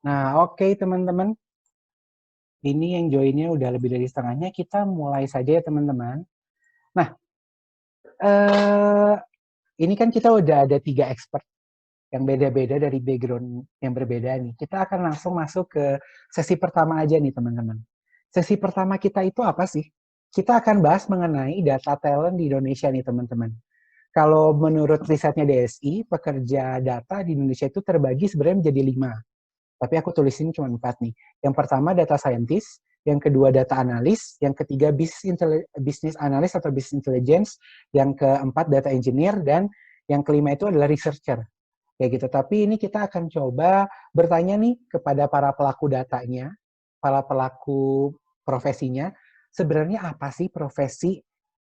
Nah, oke teman-teman. Ini yang joinnya udah lebih dari setengahnya. Kita mulai saja ya teman-teman. Nah, eh, ini kan kita udah ada 3 expert yang beda-beda dari background yang berbeda nih. Kita akan langsung masuk ke sesi pertama aja nih teman-teman. Sesi pertama kita itu apa sih? Kita akan bahas mengenai data talent di Indonesia nih teman-teman. Kalau menurut risetnya DSI, pekerja data di Indonesia itu terbagi sebenarnya menjadi 5. Tapi aku tulisin cuma 4 nih. Yang pertama data scientist, yang kedua data analis, yang ketiga business analyst atau business intelligence, yang keempat data engineer, dan yang kelima itu adalah researcher. Kayak gitu. Tapi ini kita akan coba bertanya nih kepada para pelaku datanya, para pelaku profesinya, sebenarnya apa sih profesi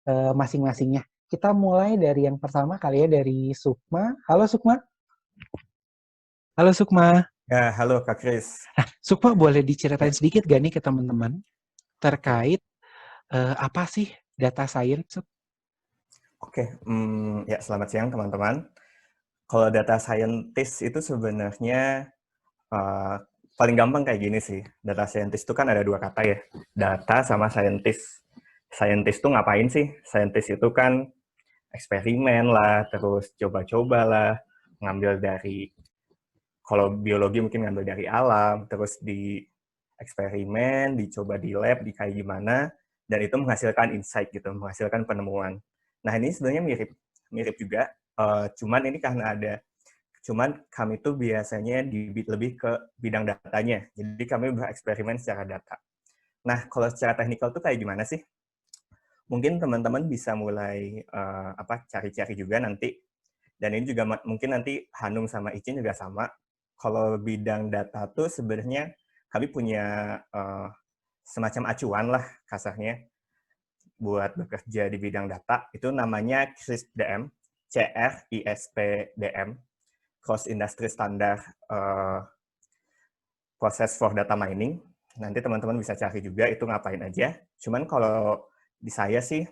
masing-masingnya. Kita mulai dari yang pertama kali ya, dari Sukma. Halo Sukma. Halo Sukma. Ya, halo Kak Kris. Sukma boleh diceritain Ya, sedikit gak nih ke teman-teman oke. terkait apa sih data science? Oke, ya selamat siang teman-teman. Kalau data scientist itu sebenarnya eh, paling gampang kayak gini sih. Data scientist itu kan ada 2 kata ya, data sama scientist. Scientist itu ngapain sih? Scientist itu kan eksperimen lah, terus coba-coba lah, ngambil dari, kalau biologi mungkin ngambil dari alam, terus di eksperimen, dicoba di lab, di kayak gimana, dan itu menghasilkan insight gitu, menghasilkan penemuan. Nah ini sebenarnya mirip mirip juga, cuman ini karena ada, cuman kami tuh biasanya lebih ke bidang datanya, jadi kami bereksperimen secara data. Nah kalau secara teknikal tuh kayak gimana sih? Mungkin teman-teman bisa mulai cari-cari juga nanti, dan ini juga mungkin nanti Hanum sama Icin juga sama. Kalau bidang data tuh sebenarnya kami punya semacam acuan lah kasarnya buat bekerja di bidang data. Itu namanya CRISP-DM, CRISP-DM, Cross Industry Standard Process for Data Mining. Nanti teman-teman bisa cari juga itu ngapain aja. Cuman kalau di saya sih,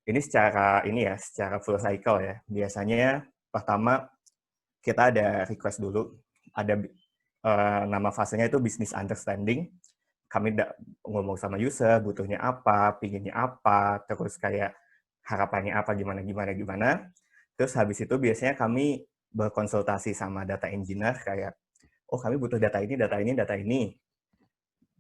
ini secara full cycle ya. Biasanya pertama kita ada request dulu, ada nama fasenya itu business understanding. Kami ngomong sama user, butuhnya apa, pinginnya apa, terus kayak harapannya apa, gimana, gimana, gimana. Terus habis itu biasanya kami berkonsultasi sama data engineer, kayak, oh kami butuh data ini, data ini, data ini.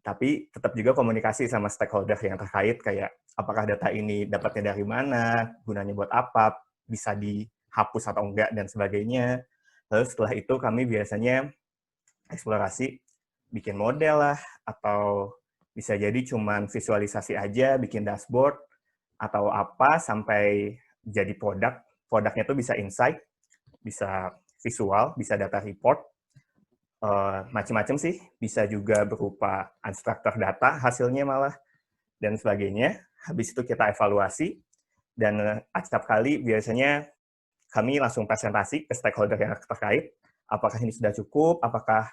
Tapi tetap juga komunikasi sama stakeholder yang terkait, kayak apakah data ini dapatnya dari mana, gunanya buat apa, bisa dihapus atau enggak, dan sebagainya. Lalu setelah itu kami biasanya eksplorasi, bikin model lah, atau bisa jadi cuman visualisasi aja, bikin dashboard, atau apa, sampai jadi produk. Produknya tuh bisa insight, bisa visual, bisa data report, macam-macam sih. Bisa juga berupa unstructured data hasilnya malah, dan sebagainya. Habis itu kita evaluasi, dan setiap kali biasanya kami langsung presentasi ke stakeholder yang terkait, apakah ini sudah cukup, apakah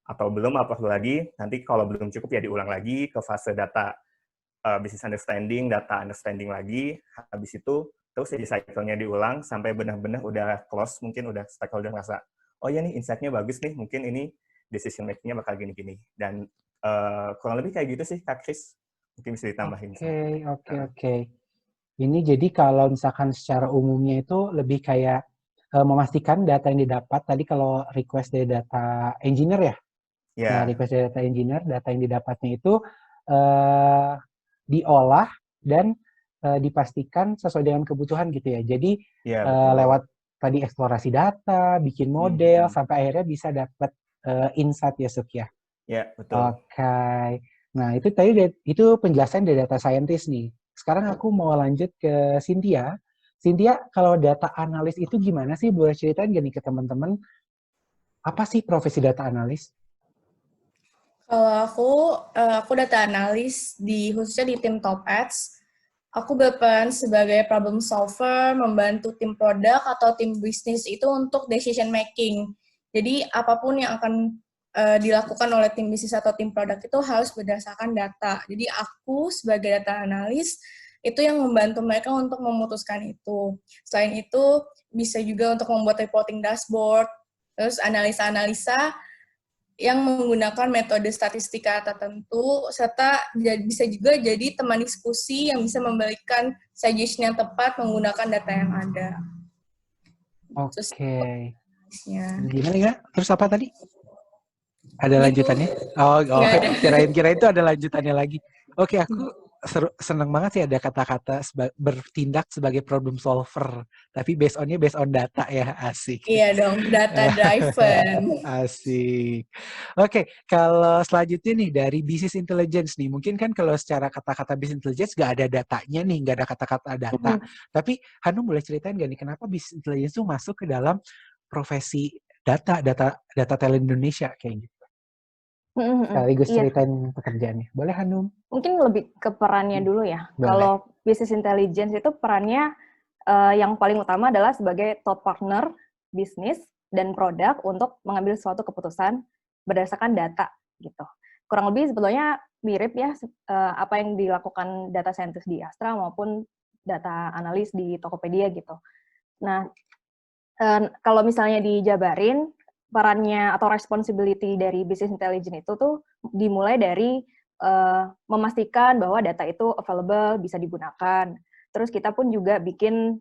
atau belum, apa perlu lagi. Nanti kalau belum cukup ya diulang lagi ke fase data business understanding, data understanding lagi. Habis itu terus jadi cycle-nya diulang sampai benar-benar udah close, mungkin udah stakeholder ngerasa, oh ya nih insight-nya bagus nih, mungkin ini decision making-nya bakal gini-gini. Dan kurang lebih kayak gitu sih Kak Kris. Mungkin bisa ditambahin sama. Oke. Ini jadi kalau misalkan secara umumnya itu lebih kayak memastikan data yang didapat tadi kalau request dari data engineer ya. Nah, Ya, request dari data engineer, data yang didapatnya itu uh, diolah dan dipastikan sesuai dengan kebutuhan gitu ya. Jadi ya betul. lewat tadi eksplorasi data, bikin model, Mhm. sampai akhirnya bisa dapat insight ya, Suk ya. Ya, betul. Oke. Nah, itu tadi itu penjelasan dari data scientist nih. Sekarang aku mau lanjut ke Cynthia. Cynthia, kalau data analis itu gimana sih? Boleh ceritain gak nih ke teman-teman? Apa sih profesi data analis? Kalau aku data analis khususnya di tim Top Ads. Aku berperan sebagai problem solver, membantu tim produk atau tim bisnis itu untuk decision making. Jadi apapun yang akan dilakukan oleh tim bisnis atau tim produk itu harus berdasarkan data. Jadi aku sebagai data analis itu yang membantu mereka untuk memutuskan itu. Selain itu bisa juga untuk membuat reporting dashboard, terus analisa-analisa yang menggunakan metode statistika tertentu, serta bisa juga jadi teman diskusi yang bisa memberikan suggestion yang tepat menggunakan data yang ada. Oke. Ya. Gimana ya? Terus apa tadi? Ada lanjutannya? Oh, Nggak ada. kira-kira itu ada lanjutannya lagi. Oke, aku senang banget sih ada kata-kata bertindak sebagai problem solver. Tapi based on data ya, asik. Iya dong, data driven. Asik. Oke, kalau selanjutnya nih dari business intelligence nih, mungkin kan kalau secara kata-kata business intelligence nggak ada datanya nih, nggak ada kata-kata data. Tapi Hanum boleh ceritain nggak nih kenapa business intelligence itu masuk ke dalam profesi data talent Indonesia kayak gitu? Sekaligus ceritain pekerjaannya. Boleh Hanum? Mungkin lebih ke perannya dulu ya. Kalau business intelligence itu perannya yang paling utama adalah sebagai thought partner bisnis dan produk untuk mengambil suatu keputusan berdasarkan data gitu. Kurang lebih sebetulnya mirip ya apa yang dilakukan data scientist di Astra maupun data analis di Tokopedia gitu. Nah, kalau misalnya dijabarin perannya atau responsibility dari business intelligence itu tuh dimulai dari memastikan bahwa data itu available, bisa digunakan. Terus kita pun juga bikin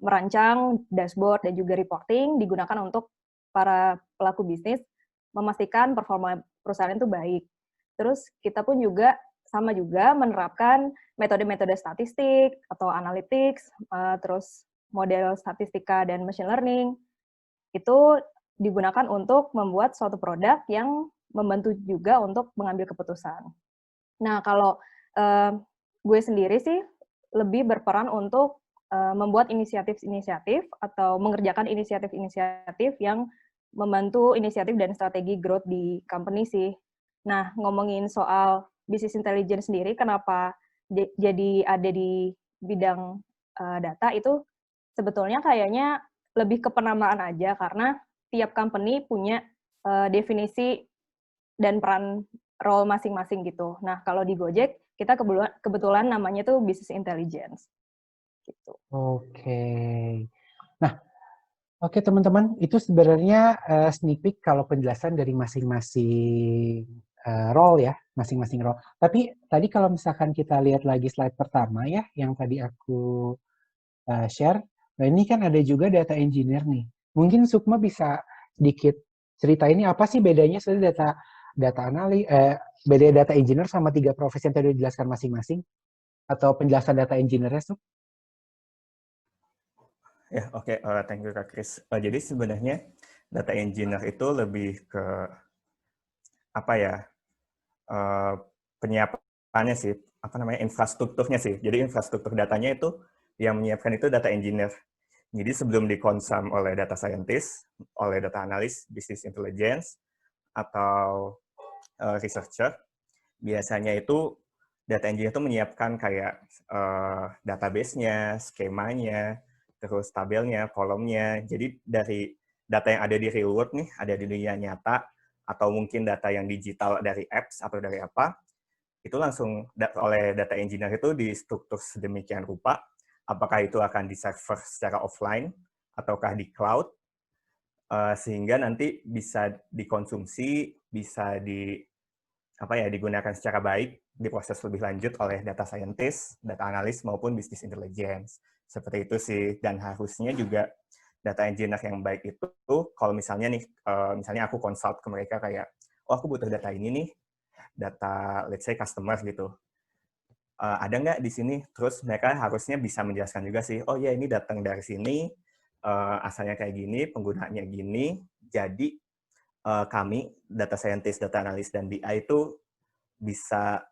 merancang dashboard dan juga reporting digunakan untuk para pelaku bisnis memastikan performa perusahaan itu baik. Terus kita pun juga sama juga menerapkan metode-metode statistik atau analytics, terus model statistika dan machine learning itu digunakan untuk membuat suatu produk yang membantu juga untuk mengambil keputusan. Nah, kalau gue sendiri sih lebih berperan untuk membuat inisiatif-inisiatif atau mengerjakan inisiatif-inisiatif yang membantu inisiatif dan strategi growth di company sih. Nah, ngomongin soal business intelligence sendiri, kenapa jadi ada di bidang data itu sebetulnya kayaknya lebih ke penamaan aja, karena tiap company punya definisi dan peran role masing-masing gitu. Nah, kalau di Gojek, kita kebetulan namanya tuh business intelligence. Gitu. Oke. Nah, oke teman-teman, itu sebenarnya sneak peek kalau penjelasan dari masing-masing role ya, masing-masing role. Tapi tadi kalau misalkan kita lihat lagi slide pertama ya, yang tadi aku share, nah ini kan ada juga data engineer nih. Mungkin Sukma bisa sedikit cerita ini apa sih bedanya sebenarnya data analis, beda data engineer sama 3 profesi yang tadi dijelaskan masing-masing, atau penjelasan data engineer-nya, Suk? Ya, oke. Thank you, Kak Kris. Jadi sebenarnya data engineer itu lebih ke apa ya, penyiapannya sih, apa namanya, infrastrukturnya sih. Jadi infrastruktur datanya itu yang menyiapkan itu data engineer. Jadi sebelum dikonsum oleh data scientist, oleh data analis, business intelligence, atau researcher, biasanya itu data engineer itu menyiapkan kayak database-nya, skemanya, terus tabelnya, kolomnya. Jadi dari data yang ada di real world nih, ada di dunia nyata, atau mungkin data yang digital dari apps atau dari apa, itu langsung oleh data engineer itu distruktur sedemikian rupa, apakah itu akan di server secara offline, ataukah di cloud, sehingga nanti bisa dikonsumsi, bisa digunakan secara baik, diproses lebih lanjut oleh data scientist, data analis, maupun business intelligence. Seperti itu sih, dan harusnya juga data engineer yang baik itu, kalau misalnya nih, misalnya aku consult ke mereka kayak, oh aku butuh data ini nih, data let's say customer gitu. Ada nggak di sini? Terus mereka harusnya bisa menjelaskan juga sih, oh ya ini datang dari sini, asalnya kayak gini, penggunaannya gini, jadi kami, data scientist, data analyst, dan BI itu bisa,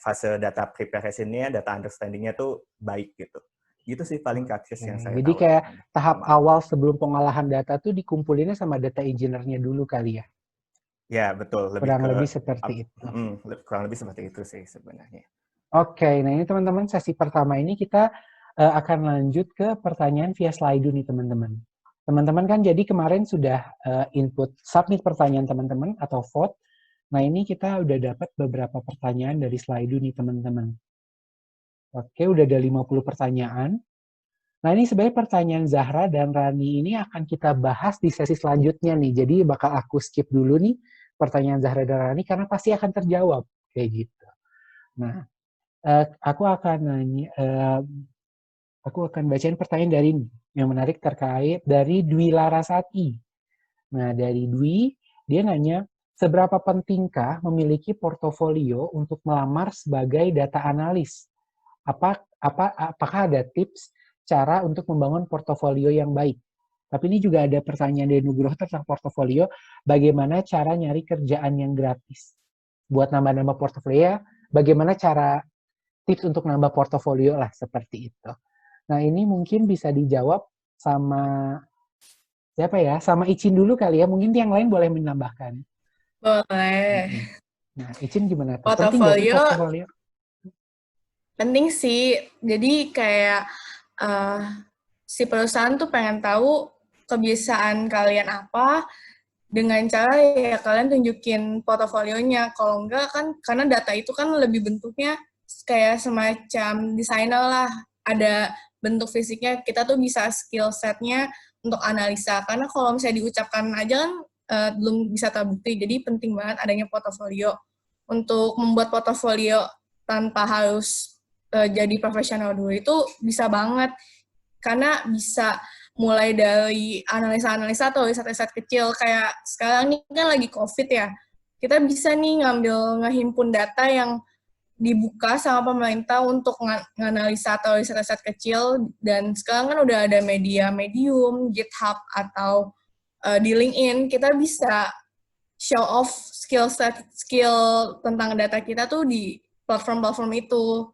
fase data preparation-nya, data understanding-nya tuh baik gitu. Gitu sih paling Kak yang saya Jadi tahu. kayak tahap awal sebelum pengolahan data tuh dikumpulinnya sama data engineer-nya dulu kali ya? Ya, betul. Kurang lebih seperti itu. Kurang lebih seperti itu sih sebenarnya. Oke, nah ini teman-teman sesi pertama ini kita akan lanjut ke pertanyaan via Slido nih teman-teman. Teman-teman kan jadi kemarin sudah submit pertanyaan teman-teman atau vote. Nah ini kita udah dapat beberapa pertanyaan dari Slido nih teman-teman. Oke, udah ada 50 pertanyaan. Nah, ini sebenarnya pertanyaan Zahra dan Rani ini akan kita bahas di sesi selanjutnya nih. Jadi bakal aku skip dulu nih pertanyaan Zahra dan Rani karena pasti akan terjawab kayak gitu. Nah, aku akan bacain pertanyaan dari ini yang menarik terkait dari Dwi Larasati. Nah, dari Dwi, dia nanya, seberapa pentingkah memiliki portofolio untuk melamar sebagai data analis? Apakah ada tips cara untuk membangun portofolio yang baik? Tapi ini juga ada pertanyaan dari Nugroho tentang portofolio, bagaimana cara nyari kerjaan yang gratis? Buat nambah-nambah portofolio, bagaimana cara tips untuk nambah portofolio lah, seperti itu. Nah, ini mungkin bisa dijawab sama siapa ya? Sama Icin dulu kali ya, mungkin yang lain boleh menambahkan. Boleh. Nah, Icin gimana tuh? Penting nggak sih Portofolio portofolio? penting sih. Jadi kayak si perusahaan tuh pengen tahu kebiasaan kalian apa, dengan cara ya kalian tunjukin portofolionya. Kalau enggak kan, karena data itu kan lebih bentuknya kayak semacam desainer lah. Ada bentuk fisiknya, kita tuh bisa skill setnya untuk analisa. Karena kalau misalnya diucapkan aja kan belum bisa terbukti. Jadi penting banget adanya portofolio. Untuk membuat portofolio tanpa harus jadi profesional dulu itu bisa banget. Karena bisa mulai dari analisa-analisa atau riset-riset kecil. Kayak sekarang ini kan lagi COVID ya. Kita bisa nih ngehimpun data yang dibuka sama pemerintah untuk nganalisa atau riset-riset kecil. Dan sekarang kan udah ada media Medium, GitHub, atau di LinkedIn. Kita bisa show off skill tentang data kita tuh di platform-platform itu.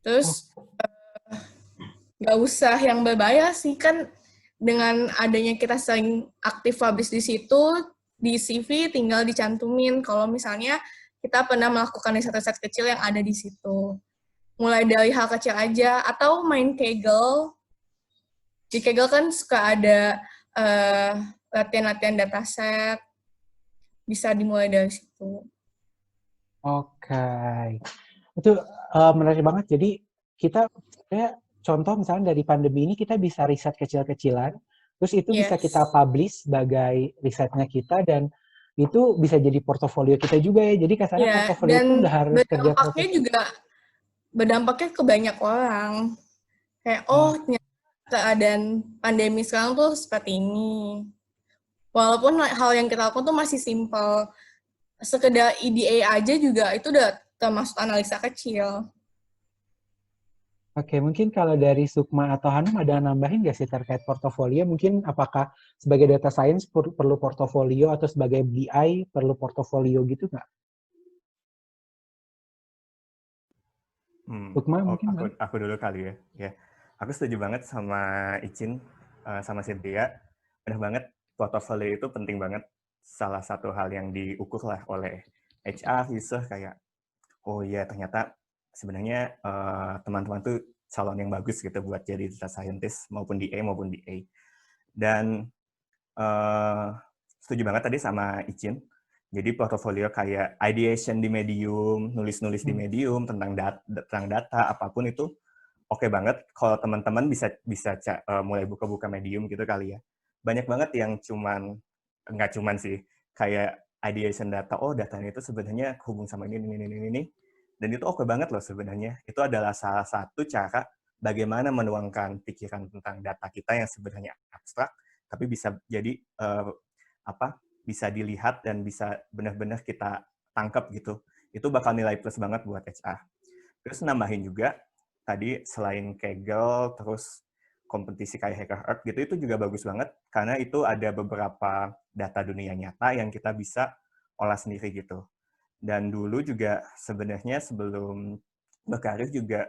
Terus nggak usah yang berbayar sih, kan dengan adanya kita sering aktif publish di situ, di CV tinggal dicantumin kalau misalnya kita pernah melakukan riset-riset kecil yang ada di situ. Mulai dari hal kecil aja, atau main Kaggle. Di Kaggle kan suka ada latihan-latihan dataset, bisa dimulai dari situ. Oke. Itu menarik banget. Jadi kita contoh misalnya dari pandemi ini kita bisa riset kecil-kecilan, terus itu bisa kita publish sebagai risetnya kita dan itu bisa jadi portofolio kita juga ya. Jadi kasarnya portofolio itu udah harus kerja profesional. Berdampaknya ke banyak orang. Kayak, keadaan pandemi sekarang tuh seperti ini. Walaupun hal yang kita lakukan tuh masih simple. Sekedar EDA aja juga itu udah termasuk analisa kecil. Oke, mungkin kalau dari Sukma atau Hanum ada nambahin nggak sih terkait portofolio? Mungkin apakah sebagai data science perlu portofolio atau sebagai BI perlu portofolio gitu nggak? Sukma mungkin? Aku dulu kali ya. Ya, aku setuju banget sama Icin, sama Cynthia. Benar banget, portofolio itu penting banget. Salah satu hal yang diukur lah oleh HR, user kayak, oh iya ternyata sebenarnya teman-teman tuh calon yang bagus gitu buat jadi data scientist maupun DA maupun BA. Dan setuju banget tadi sama Icin. Jadi portofolio kayak ideation di Medium, nulis-nulis di Medium tentang data apapun itu oke banget. Kalau teman-teman bisa mulai buka-buka Medium gitu kali ya. Banyak banget yang nggak cuman sih kayak ideation data. Oh datanya itu sebenarnya hubung sama ini. Dan itu oke banget loh sebenarnya. Itu adalah salah satu cara bagaimana menuangkan pikiran tentang data kita yang sebenarnya abstrak, tapi bisa jadi bisa dilihat dan bisa benar-benar kita tangkap gitu. Itu bakal nilai plus banget buat HR. Terus nambahin juga tadi selain Kaggle, terus kompetisi kayak Hacker Earth gitu, itu juga bagus banget karena itu ada beberapa data dunia nyata yang kita bisa olah sendiri gitu. Dan dulu juga sebenarnya sebelum berkarir juga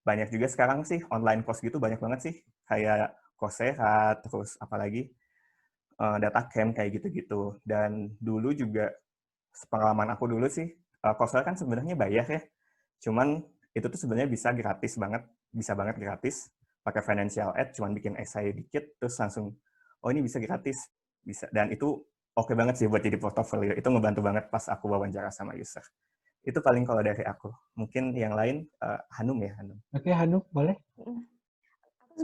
banyak juga sekarang sih online course gitu banyak banget sih kayak Coursera, terus apalagi DataCamp kayak gitu-gitu. Dan dulu juga pengalaman aku dulu sih Coursera kan sebenarnya bayar ya. Cuman itu tuh sebenarnya bisa banget gratis pakai financial aid, cuman bikin essay dikit terus langsung ini bisa gratis. Bisa, dan itu oke banget sih buat jadi portofolio. Itu ngebantu banget pas aku wawancara sama user. Itu paling kalau dari aku. Mungkin yang lain Hanum ya, Hanum. Oke, Hanum boleh?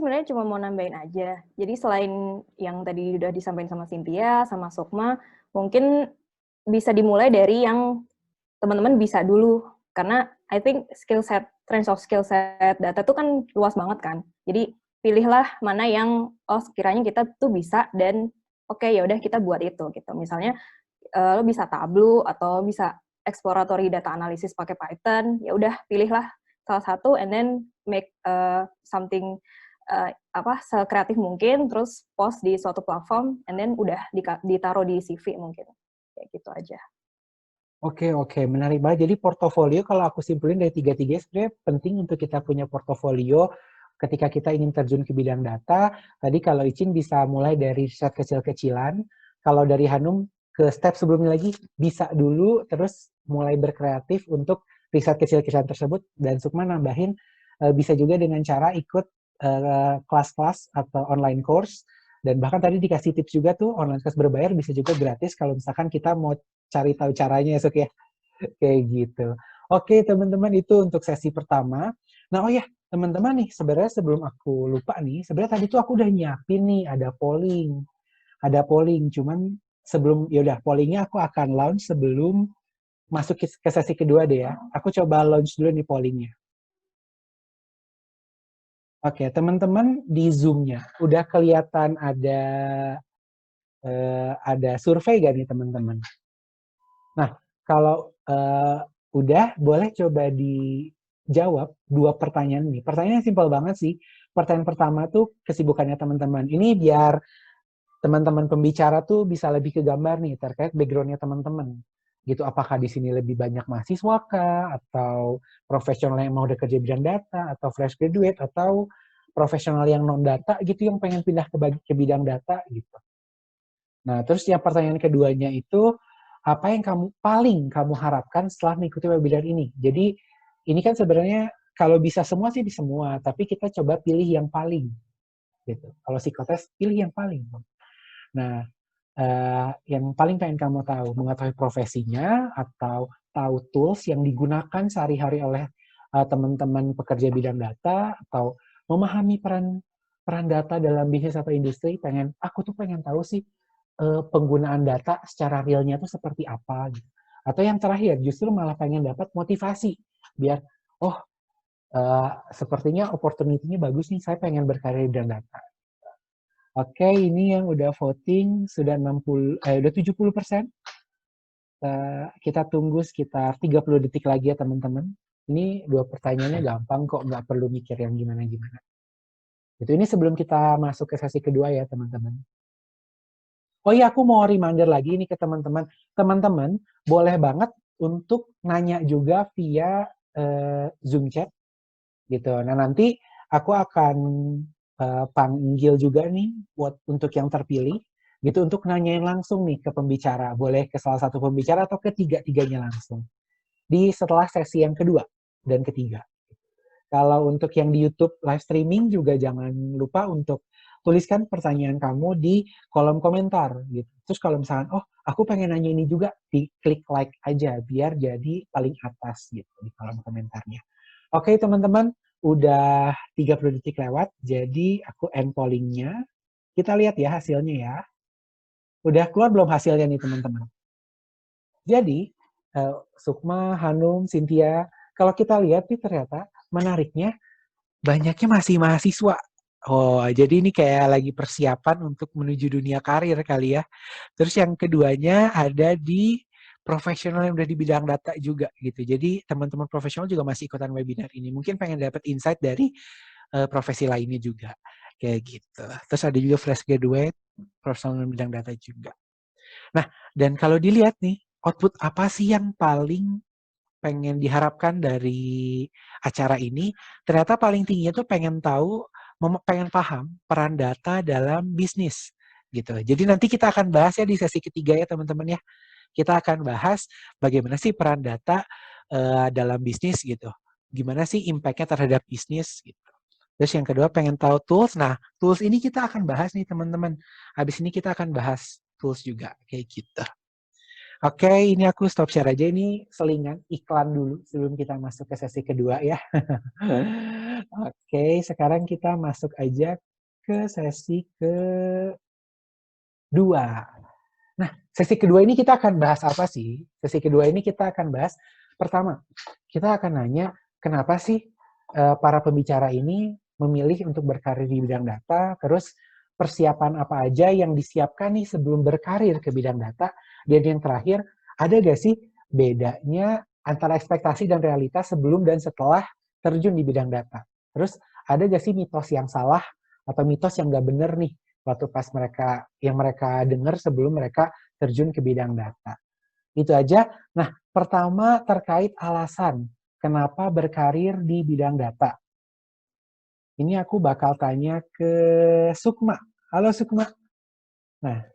sebenarnya cuma mau nambahin aja. Jadi selain yang tadi udah disampaikan sama Cynthia, sama Sukma, mungkin bisa dimulai dari yang teman-teman bisa dulu. Karena I think range of skill set data itu kan luas banget kan. Jadi pilihlah mana yang sekiranya kita tuh bisa dan oke, ya udah kita buat itu gitu. Misalnya lo bisa Tableau atau bisa exploratory data analysis pakai Python, ya udah pilihlah salah satu and then make something sekreatif mungkin, terus post di suatu platform and then udah ditaruh di CV mungkin. Kayak gitu aja. Oke, menarik banget. Jadi portofolio kalau aku simpulin dari tiga-tiga sebenarnya penting untuk kita punya portofolio ketika kita ingin terjun ke bidang data. Tadi kalau Icin bisa mulai dari riset kecil-kecilan, kalau dari Hanum ke step sebelumnya lagi bisa dulu terus mulai berkreatif untuk riset kecil-kecilan tersebut, dan Sukma nambahin bisa juga dengan cara ikut kelas-kelas atau online course, dan bahkan tadi dikasih tips juga tuh online course berbayar bisa juga gratis kalau misalkan kita mau cari tahu caranya ya, Suk ya. Kayak gitu. Oke, teman-teman, itu untuk sesi pertama. Nah, oh ya, teman-teman nih, sebenarnya sebelum aku lupa nih, sebenarnya tadi tuh aku udah nyiapin nih, ada polling. Cuman sebelum, yaudah, pollingnya aku akan launch sebelum masuk ke sesi kedua deh ya. Aku coba launch dulu nih pollingnya. Oke, teman-teman di Zoom-nya, udah kelihatan ada survei gak nih, teman-teman? Nah, kalau udah, boleh coba dijawab 2 pertanyaan nih. Pertanyaannya simpel banget sih. Pertanyaan pertama tuh kesibukannya teman-teman. Ini biar teman-teman pembicara tuh bisa lebih kegambar nih terkait background-nya teman-teman. Gitu, apakah di sini lebih banyak mahasiswa kah, atau profesional yang mau udah kerja bidang data, atau fresh graduate, atau profesional yang non-data gitu yang pengen pindah ke bidang data gitu. Nah, terus yang pertanyaan keduanya itu, apa yang paling kamu harapkan setelah mengikuti webinar ini? Jadi, ini kan sebenarnya kalau bisa semua sih di semua, tapi kita coba pilih yang paling. Gitu. Kalau psikotes, pilih yang paling. Nah, yang paling pengen kamu tahu, mengetahui profesinya, atau tahu tools yang digunakan sehari-hari oleh teman-teman pekerja bidang data, atau memahami peran data dalam bisnis atau industri, aku tuh pengen tahu sih, penggunaan data secara realnya tuh seperti apa gitu. Atau yang terakhir justru malah pengen dapat motivasi biar sepertinya opportunity-nya bagus nih, saya pengen berkarir di data. Oke, ini yang udah voting sudah 70%. Kita tunggu sekitar 30 detik lagi ya teman-teman. Ini 2 pertanyaannya gampang kok, nggak perlu mikir yang gimana-gimana. Ini sebelum kita masuk ke sesi kedua ya teman-teman. Oh iya, aku mau reminder lagi nih ke teman-teman. Teman-teman, boleh banget untuk nanya juga via Zoom chat. Gitu. Nah, nanti aku akan panggil juga nih untuk yang terpilih. Gitu, untuk nanyain langsung nih ke pembicara. Boleh ke salah satu pembicara atau ketiga-tiganya langsung. Setelah sesi yang kedua dan ketiga. Kalau untuk yang di YouTube live streaming juga jangan lupa untuk tuliskan pertanyaan kamu di kolom komentar gitu. Terus kalau misalkan, aku pengen nanya ini juga, klik like aja biar jadi paling atas gitu di kolom komentarnya. Oke teman-teman, udah 30 detik lewat, jadi aku end polling-nya. Kita lihat ya hasilnya ya. Udah keluar belum hasilnya nih teman-teman? Jadi, Sukma, Hanum, Cynthia, kalau kita lihat nih ternyata menariknya banyaknya masih mahasiswa. Oh, jadi ini kayak lagi persiapan untuk menuju dunia karir kali ya. Terus yang keduanya ada di profesional yang udah di bidang data juga gitu. Jadi teman-teman profesional juga masih ikutan webinar ini. Mungkin pengen dapat insight dari profesi lainnya juga. Kayak gitu. Terus ada juga fresh graduate, profesional bidang data juga. Nah, dan kalau dilihat nih, output apa sih yang paling pengen diharapkan dari acara ini? Ternyata paling tingginya tuh pengen tahu, pengen paham peran data dalam bisnis gitu. Jadi nanti kita akan bahas ya di sesi ketiga ya teman-teman ya. Kita akan bahas bagaimana sih peran data dalam bisnis gitu. Gimana sih impact-nya terhadap bisnis gitu. Terus yang kedua pengen tahu tools. Nah, tools ini kita akan bahas nih teman-teman. Habis ini kita akan bahas tools juga kayak gitu. Oke, ini aku stop share aja. Ini selingan iklan dulu sebelum kita masuk ke sesi kedua ya. Oke, sekarang kita masuk aja ke sesi kedua. Nah, sesi kedua ini kita akan bahas apa sih? Sesi kedua ini kita akan bahas, pertama, kita akan nanya kenapa sih para pembicara ini memilih untuk berkarir di bidang data, terus persiapan apa aja yang disiapkan nih sebelum berkarir ke bidang data, dan yang terakhir, ada gak sih bedanya antara ekspektasi dan realitas sebelum dan setelah terjun di bidang data? Terus ada gak sih mitos yang salah atau mitos yang gak bener nih waktu pas mereka dengar sebelum mereka terjun ke bidang data. Itu aja. Nah, pertama terkait alasan kenapa berkarir di bidang data. Ini aku bakal tanya ke Sukma. Halo Sukma. Nah,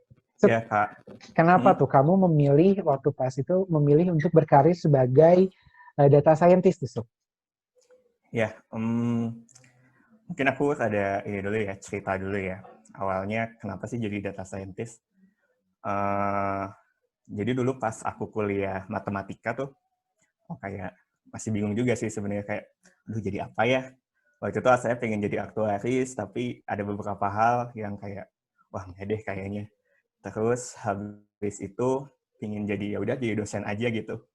Ya, Kak. kenapa tuh kamu memilih waktu pas itu memilih untuk berkarir sebagai data scientist tuh, Suk? Ya, mungkin aku ada ini dulu ya, cerita dulu ya. Awalnya kenapa sih jadi data scientist? Jadi dulu pas aku kuliah matematika tuh, kayak masih bingung juga sih sebenarnya kayak, aduh jadi apa ya? Waktu itu saya pengen jadi aktuaris, tapi ada beberapa hal yang kayak, wah nggak deh kayaknya. Terus habis itu pengen jadi ya udah jadi dosen aja gitu.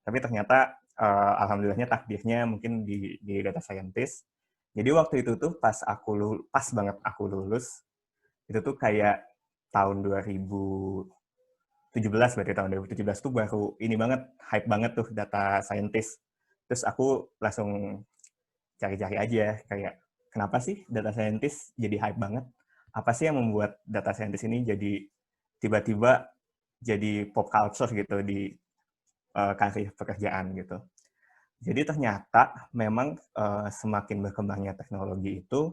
Tapi ternyata alhamdulillahnya takdirnya mungkin di data scientist. Jadi waktu itu tuh pas banget aku lulus, itu tuh kayak tahun 2017, berarti tahun 2017 tuh baru ini banget, hype banget tuh data scientist. Terus aku langsung cari-cari aja kayak kenapa sih data scientist jadi hype banget? Apa sih yang membuat data scientist ini jadi tiba-tiba jadi pop culture gitu di karir pekerjaan gitu. Jadi ternyata memang semakin berkembangnya teknologi itu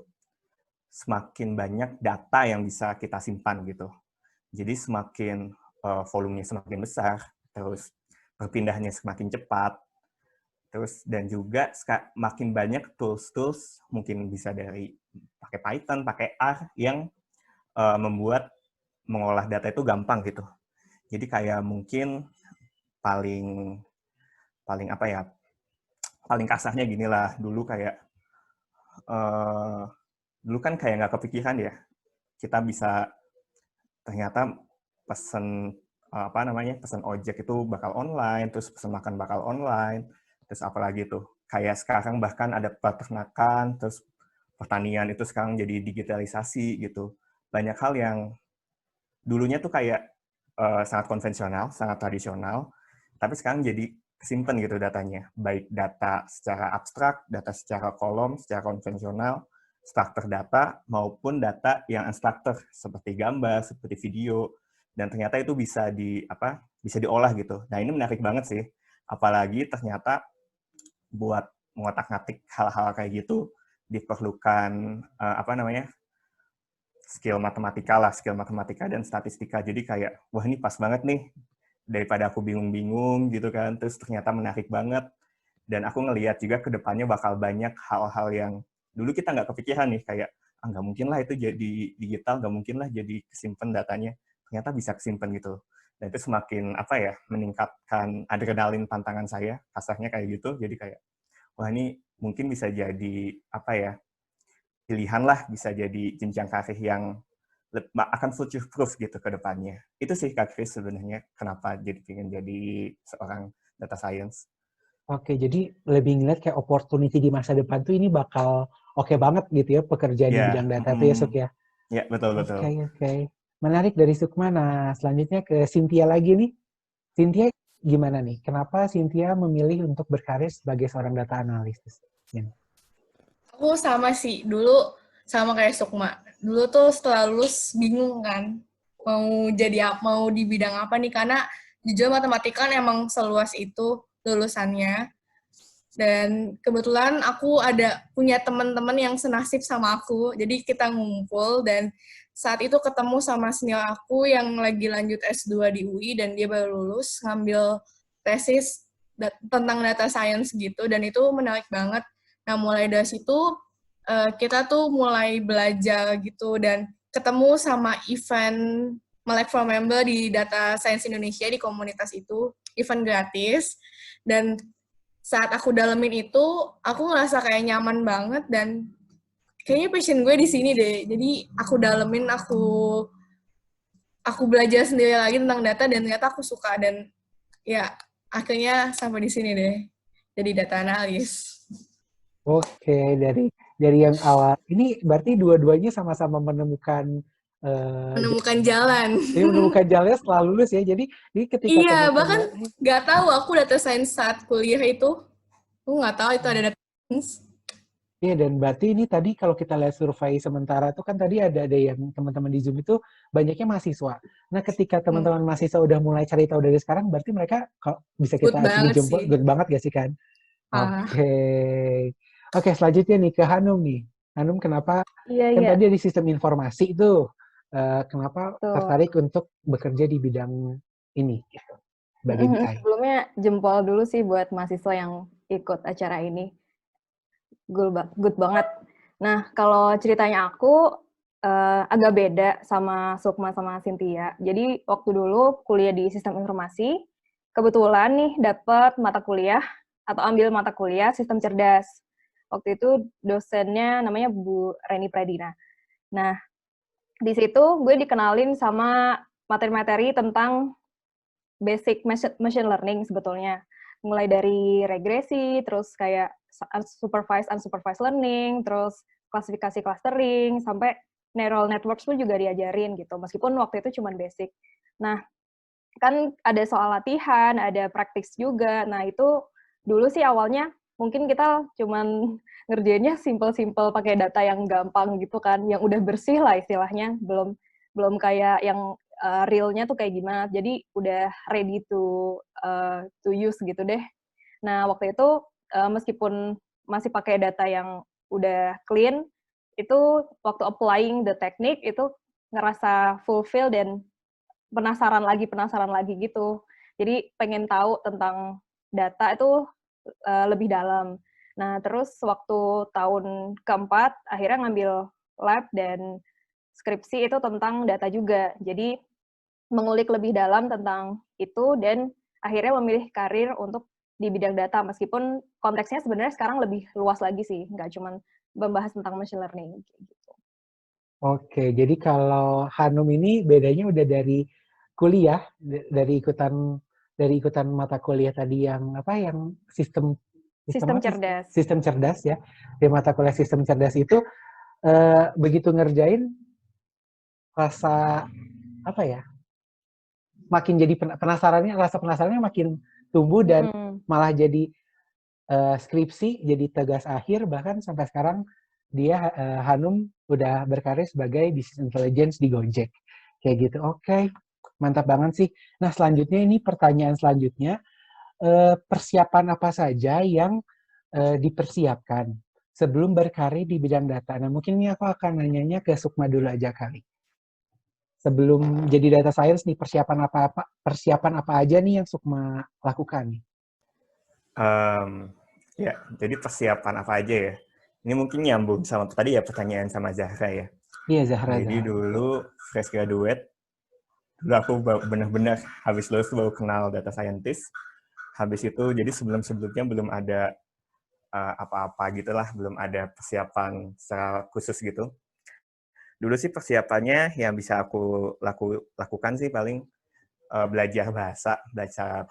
semakin banyak data yang bisa kita simpan gitu. Jadi semakin volumenya semakin besar, terus perpindahannya semakin cepat, terus dan juga makin banyak tools-tools mungkin bisa dari pakai Python, pakai R yang membuat mengolah data itu gampang gitu. Jadi kayak mungkin paling apa ya, paling kasarnya gini lah, dulu kan kayak nggak kepikiran ya kita bisa ternyata pesen pesen ojek itu bakal online, terus pesen makan bakal online, terus apalagi tuh kayak sekarang bahkan ada peternakan, terus pertanian itu sekarang jadi digitalisasi gitu. Banyak hal yang dulunya tuh kayak sangat konvensional, sangat tradisional, tapi sekarang jadi kesimpan gitu datanya, baik data secara abstrak, data secara kolom, secara konvensional, structure data maupun data yang unstructured seperti gambar, seperti video, dan ternyata itu bisa bisa diolah gitu. Nah ini menarik banget sih, apalagi ternyata buat mengotak-ngatik hal-hal kayak gitu diperlukan skill matematika dan statistika. Jadi kayak wah ini pas banget nih daripada aku bingung-bingung gitu kan, terus ternyata menarik banget. Dan aku ngelihat juga ke depannya bakal banyak hal-hal yang dulu kita nggak kepikiran nih, kayak nggak mungkin lah itu jadi digital, nggak mungkin lah jadi kesimpan datanya. Ternyata bisa kesimpan gitu. Dan itu semakin meningkatkan adrenalin tantangan saya, kasarnya kayak gitu. Jadi kayak, wah ini mungkin bisa jadi pilihan lah, bisa jadi jenjang karir yang akan future proof gitu ke depannya. Itu sih Kak Chris sebenarnya kenapa jadi pengen jadi seorang data science. Oke, jadi lebih ngeliat kayak opportunity di masa depan tuh ini bakal oke banget gitu ya pekerjaan di bidang data tuh ya, Suk ya? Ya, betul-betul. Oke. Menarik dari Sukma. Nah, selanjutnya ke Cynthia lagi nih. Cynthia gimana nih? Kenapa Cynthia memilih untuk berkarir sebagai seorang data analyst? Aku sama sih, dulu sama kayak Sukma. Dulu tuh setelah lulus bingung kan, mau di bidang apa nih, karena jujur matematika kan emang seluas itu lulusannya. Dan kebetulan aku punya teman-teman yang senasib sama aku, jadi kita ngumpul dan saat itu ketemu sama senior aku yang lagi lanjut S2 di UI dan dia baru lulus ngambil tesis tentang data science gitu, dan itu menarik banget. Nah, mulai dari situ kita tuh mulai belajar gitu dan ketemu sama event Melek for Member di Data Science Indonesia di komunitas itu, event gratis, dan saat aku dalemin itu, aku ngerasa kayak nyaman banget dan kayaknya passion gue di sini deh. Jadi aku dalemin, aku belajar sendiri lagi tentang data dan ternyata aku suka dan ya akhirnya sampai di sini deh. Jadi data analis. Oke, dari yang awal ini berarti dua-duanya sama-sama menemukan Menemukan jalan. jadi menemukan jalannya setelah lulus ya. Jadi ketika Iya, teman-teman bahkan nggak tahu aku data science saat kuliah itu. Aku nggak tahu itu ada data science. iya, dan berarti ini tadi kalau kita lihat survei sementara itu kan tadi ada yang teman-teman di Zoom itu banyaknya mahasiswa. Nah, ketika teman-teman mahasiswa udah mulai cari tahu dari sekarang, berarti mereka kalau bisa Good kita acungi banget jempol, sih. good banget gak sih kan? Ah. Oke, selanjutnya nih ke Hanum nih. Hanum kenapa, Iya, kan iya. tadi di sistem informasi itu, kenapa Tuh. tertarik untuk bekerja di bidang ini gitu, sebagai BI? Sebelumnya jempol dulu sih buat mahasiswa yang ikut acara ini. Good banget. Nah, kalau ceritanya aku agak beda sama Sukma sama Cynthia. Jadi waktu dulu kuliah di sistem informasi, kebetulan nih dapat mata kuliah atau ambil mata kuliah sistem cerdas. Waktu itu dosennya namanya Bu Reni Pradina. Nah, di situ gue dikenalin sama materi-materi tentang basic machine learning sebetulnya. Mulai dari regresi, terus kayak unsupervised learning, terus klasifikasi clustering, sampai neural networks pun juga diajarin gitu, meskipun waktu itu cuma basic. Nah, kan ada soal latihan, ada praktis juga. Nah, itu dulu sih awalnya mungkin kita cuman ngerjainnya simple-simple pakai data yang gampang gitu kan, yang udah bersih lah istilahnya, belum kayak yang real-nya tuh kayak gimana. Jadi udah ready to use gitu deh. Nah, waktu itu meskipun masih pakai data yang udah clean, itu waktu applying the technique itu ngerasa fulfill dan penasaran lagi gitu. Jadi pengen tahu tentang data itu lebih dalam. Nah, terus waktu tahun keempat akhirnya ngambil lab dan skripsi itu tentang data juga. Jadi mengulik lebih dalam tentang itu dan akhirnya memilih karir untuk di bidang data meskipun konteksnya sebenarnya sekarang lebih luas lagi sih, nggak cuma membahas tentang machine learning gitu. Oke, jadi kalau Hanum ini bedanya udah dari kuliah, dari ikutan mata kuliah tadi yang apa yang sistem Sistem apa? cerdas. Sistem cerdas ya. Di mata kuliah sistem cerdas itu begitu ngerjain rasa apa ya? Makin jadi rasa penasarannya makin tumbuh dan malah jadi skripsi, jadi tugas akhir, bahkan sampai sekarang dia Hanum udah berkarir sebagai business intelligence di Gojek. Kayak gitu. Oke, mantap banget sih. Nah, selanjutnya ini pertanyaan selanjutnya, persiapan apa saja yang dipersiapkan sebelum berkarir di bidang data? Nah, mungkin ini aku akan nanyanya ke Sukma dulu aja kali. Sebelum jadi data science nih, persiapan apa aja nih yang Sukma lakukan nih? Ya, jadi persiapan apa aja ya? Ini mungkin nyambung sama tadi ya pertanyaan sama Zahra ya. Iya, Zahra. Jadi dulu fresh graduate, dulu aku benar-benar habis lulus baru kenal data scientist. Habis itu, jadi sebelum-sebelumnya belum ada apa-apa gitulah, belum ada persiapan secara khusus gitu. Dulu sih persiapannya yang bisa aku lakukan sih paling belajar belajar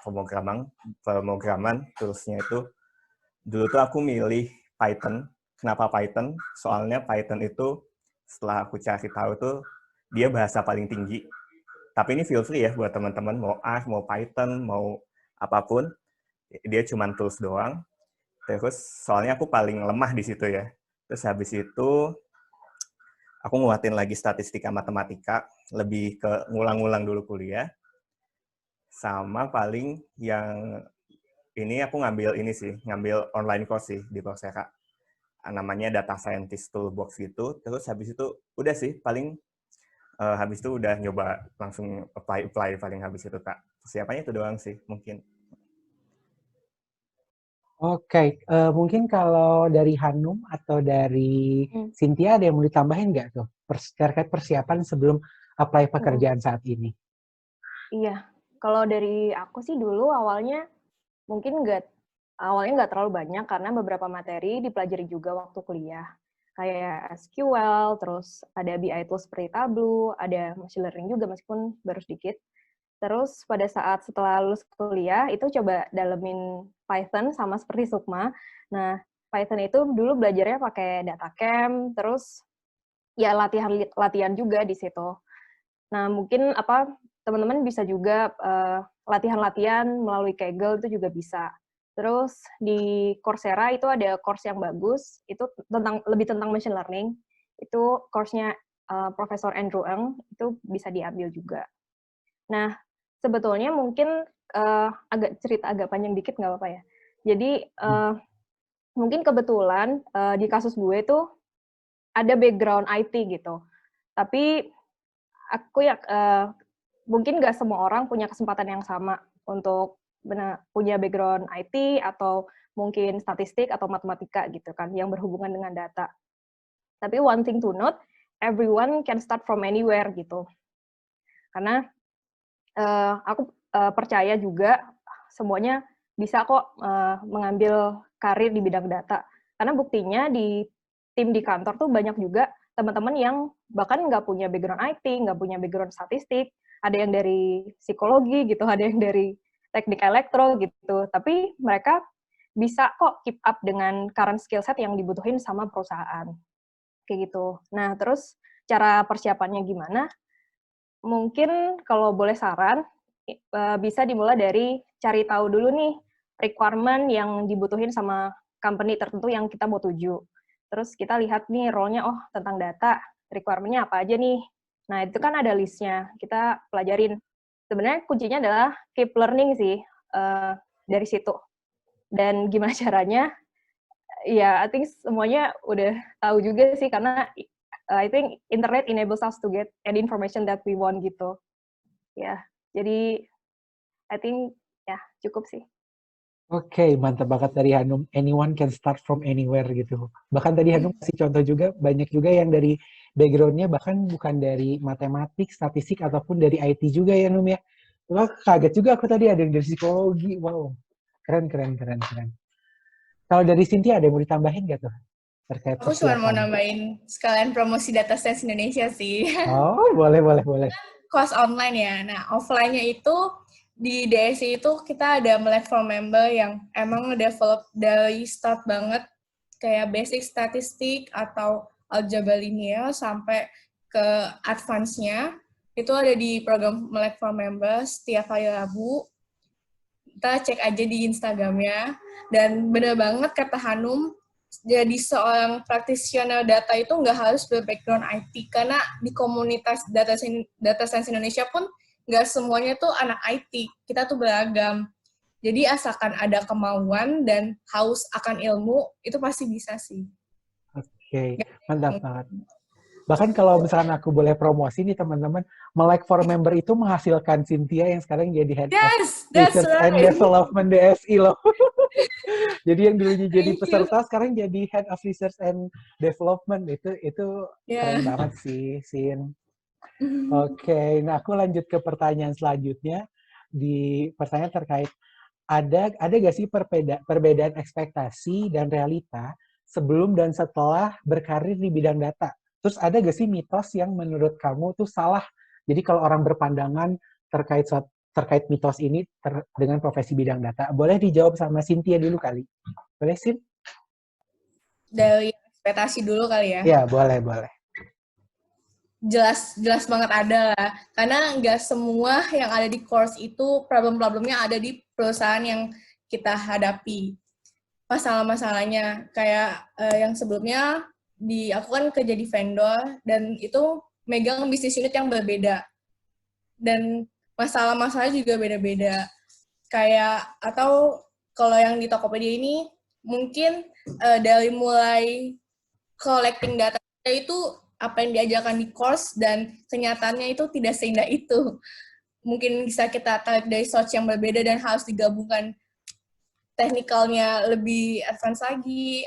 pemrograman, toolsnya itu. Dulu tuh aku milih Python. Kenapa Python? Soalnya Python itu setelah aku cari tahu tuh dia bahasa paling tinggi. Tapi ini feel free ya buat teman-teman mau R, mau Python, mau apapun. Dia cuma tools doang. Terus soalnya aku paling lemah di situ ya. Terus habis itu aku nguatin lagi statistika matematika, lebih ke ngulang-ngulang dulu kuliah. Sama paling yang ini aku ngambil online course sih di Coursera. Namanya Data Scientist Toolbox gitu. Terus habis itu udah sih paling habis itu udah nyoba langsung apply paling habis itu Kak. Persiapannya itu doang sih mungkin. Oke, mungkin kalau dari Hanum atau dari Cynthia ada yang mau ditambahin nggak tuh terkait persiapan sebelum apply pekerjaan saat ini? Iya, kalau dari aku sih dulu awalnya mungkin nggak awalnya nggak terlalu banyak karena beberapa materi dipelajari juga waktu kuliah. Kayak SQL, terus ada BI tools seperti Tableau, ada machine learning juga meskipun baru sedikit. Terus pada saat setelah lulus kuliah, itu coba dalemin Python sama seperti Sukma. Nah, Python itu dulu belajarnya pakai DataCamp, terus ya latihan juga di situ. Nah, mungkin teman-teman bisa juga latihan-latihan melalui Kaggle itu juga bisa. Terus di Coursera itu ada course yang bagus, itu lebih tentang machine learning. Itu course-nya Profesor Andrew Ng, itu bisa diambil juga. Nah, sebetulnya mungkin cerita agak panjang dikit nggak apa-apa ya. Jadi mungkin kebetulan di kasus gue tuh ada background IT gitu. Tapi aku mungkin nggak semua orang punya kesempatan yang sama untuk punya background IT atau mungkin statistik atau matematika gitu kan, yang berhubungan dengan data. Tapi one thing to note, everyone can start from anywhere gitu. Karena aku percaya juga semuanya bisa kok mengambil karir di bidang data. Karena buktinya di tim di kantor tuh banyak juga teman-teman yang bahkan nggak punya background IT, nggak punya background statistik, ada yang dari psikologi gitu, ada yang dari teknik elektro gitu. Tapi mereka bisa kok keep up dengan current skill set yang dibutuhin sama perusahaan. Kayak gitu. Nah, terus cara persiapannya gimana? Mungkin kalau boleh saran, bisa dimulai dari cari tahu dulu nih requirement yang dibutuhin sama company tertentu yang kita mau tuju. Terus kita lihat nih role-nya, oh tentang data, requirement-nya apa aja nih. Nah itu kan ada list-nya, kita pelajarin. Sebenarnya kuncinya adalah keep learning sih dari situ. Dan gimana caranya? Ya, I think semuanya udah tahu juga sih, karena I think internet enables us to get any information that we want gitu. Ya, jadi I think ya cukup sih. Oke, mantap banget dari Hanum. Anyone can start from anywhere gitu. Bahkan tadi Hanum kasih contoh juga, banyak juga yang dari background-nya bahkan bukan dari matematik, statistik, ataupun dari IT juga ya, Num ya. Wah, kaget juga aku tadi ada yang dari psikologi. Wow, keren. Kalau dari Cynthia ada yang mau ditambahin nggak tuh? Terkait Aku cuma mau persiapan. nambahin sekalian promosi Data Science Indonesia sih. Oh, boleh. Kelas online ya. Nah, offline-nya itu di DSI itu kita ada platform member yang emang develop dari start banget kayak basic statistik atau aljabar linear sampai ke advance-nya. Itu ada di program platform member setiap hari Rabu. Kita cek aja di Instagramnya. Dan bener banget kata Hanum, jadi seorang practitioner data itu nggak harus berbackground IT, karena di komunitas data science Indonesia pun nggak semuanya tuh anak IT, kita tuh beragam. Jadi asalkan ada kemauan dan haus akan ilmu, itu pasti bisa sih. Oke, mantap banget. Bahkan kalau misalkan aku boleh promosi nih teman-teman, Melek for Member itu menghasilkan Cynthia yang sekarang jadi Head of Yes, that's Research and right. Development DSI loh. Jadi yang dulunya jadi Thank you. peserta sekarang jadi Head of Research and Development. Itu Yeah. keren banget sih, Sin. Oke, nah aku lanjut ke pertanyaan selanjutnya. Di pertanyaan terkait ada gak sih perbedaan ekspektasi dan realita sebelum dan setelah berkarir di bidang data? Terus ada gak sih mitos yang menurut kamu tuh salah? Jadi kalau orang berpandangan terkait mitos ini dengan profesi bidang data, boleh dijawab sama Cynthia dulu kali. Boleh, Sin? Dari ekspektasi dulu kali ya. Ya, boleh. Jelas banget ada lah. Karena nggak semua yang ada di course itu problem-problemnya ada di perusahaan yang kita hadapi. Masalah-masalahnya kayak yang sebelumnya aku kan kerja di vendor dan itu megang bisnis unit yang berbeda. Dan masalah-masalah juga beda-beda. Kayak atau kalau yang di Tokopedia ini mungkin dari mulai collecting data itu apa yang diajarkan di course dan kenyataannya itu tidak seindah itu. Mungkin bisa kita tarik dari source yang berbeda dan harus digabungkan teknikalnya lebih advance lagi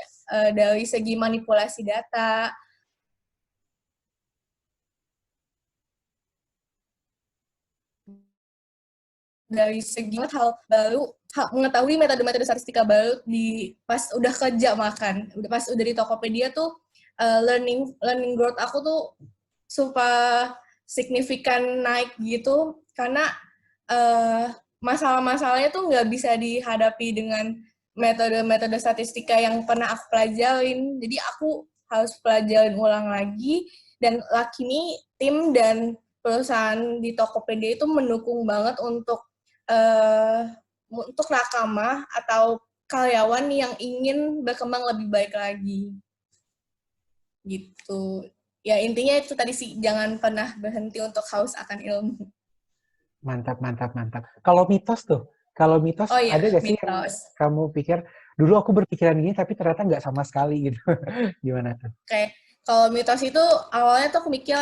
dari segi manipulasi data. Dari segi hal baru mengetahui metode-metode statistika baru di pas udah kerja makan, pas udah di Tokopedia tuh learning growth aku tuh super signifikan naik gitu karena masalah-masalahnya tuh nggak bisa dihadapi dengan metode-metode statistika yang pernah aku pelajarin. Jadi aku harus pelajarin ulang lagi dan lakini tim dan perusahaan di Tokopedia itu mendukung banget untuk nakama atau karyawan yang ingin berkembang lebih baik lagi. Gitu. Ya intinya itu tadi sih, jangan pernah berhenti untuk haus akan ilmu. Mantap, mantap, mantap. Kalau mitos tuh, Oh iya, ada gak sih yang mitos. kamu pikir, dulu aku berpikiran gini tapi ternyata nggak sama sekali gitu. Gimana tuh? Oke, kalau mitos itu awalnya tuh aku mikir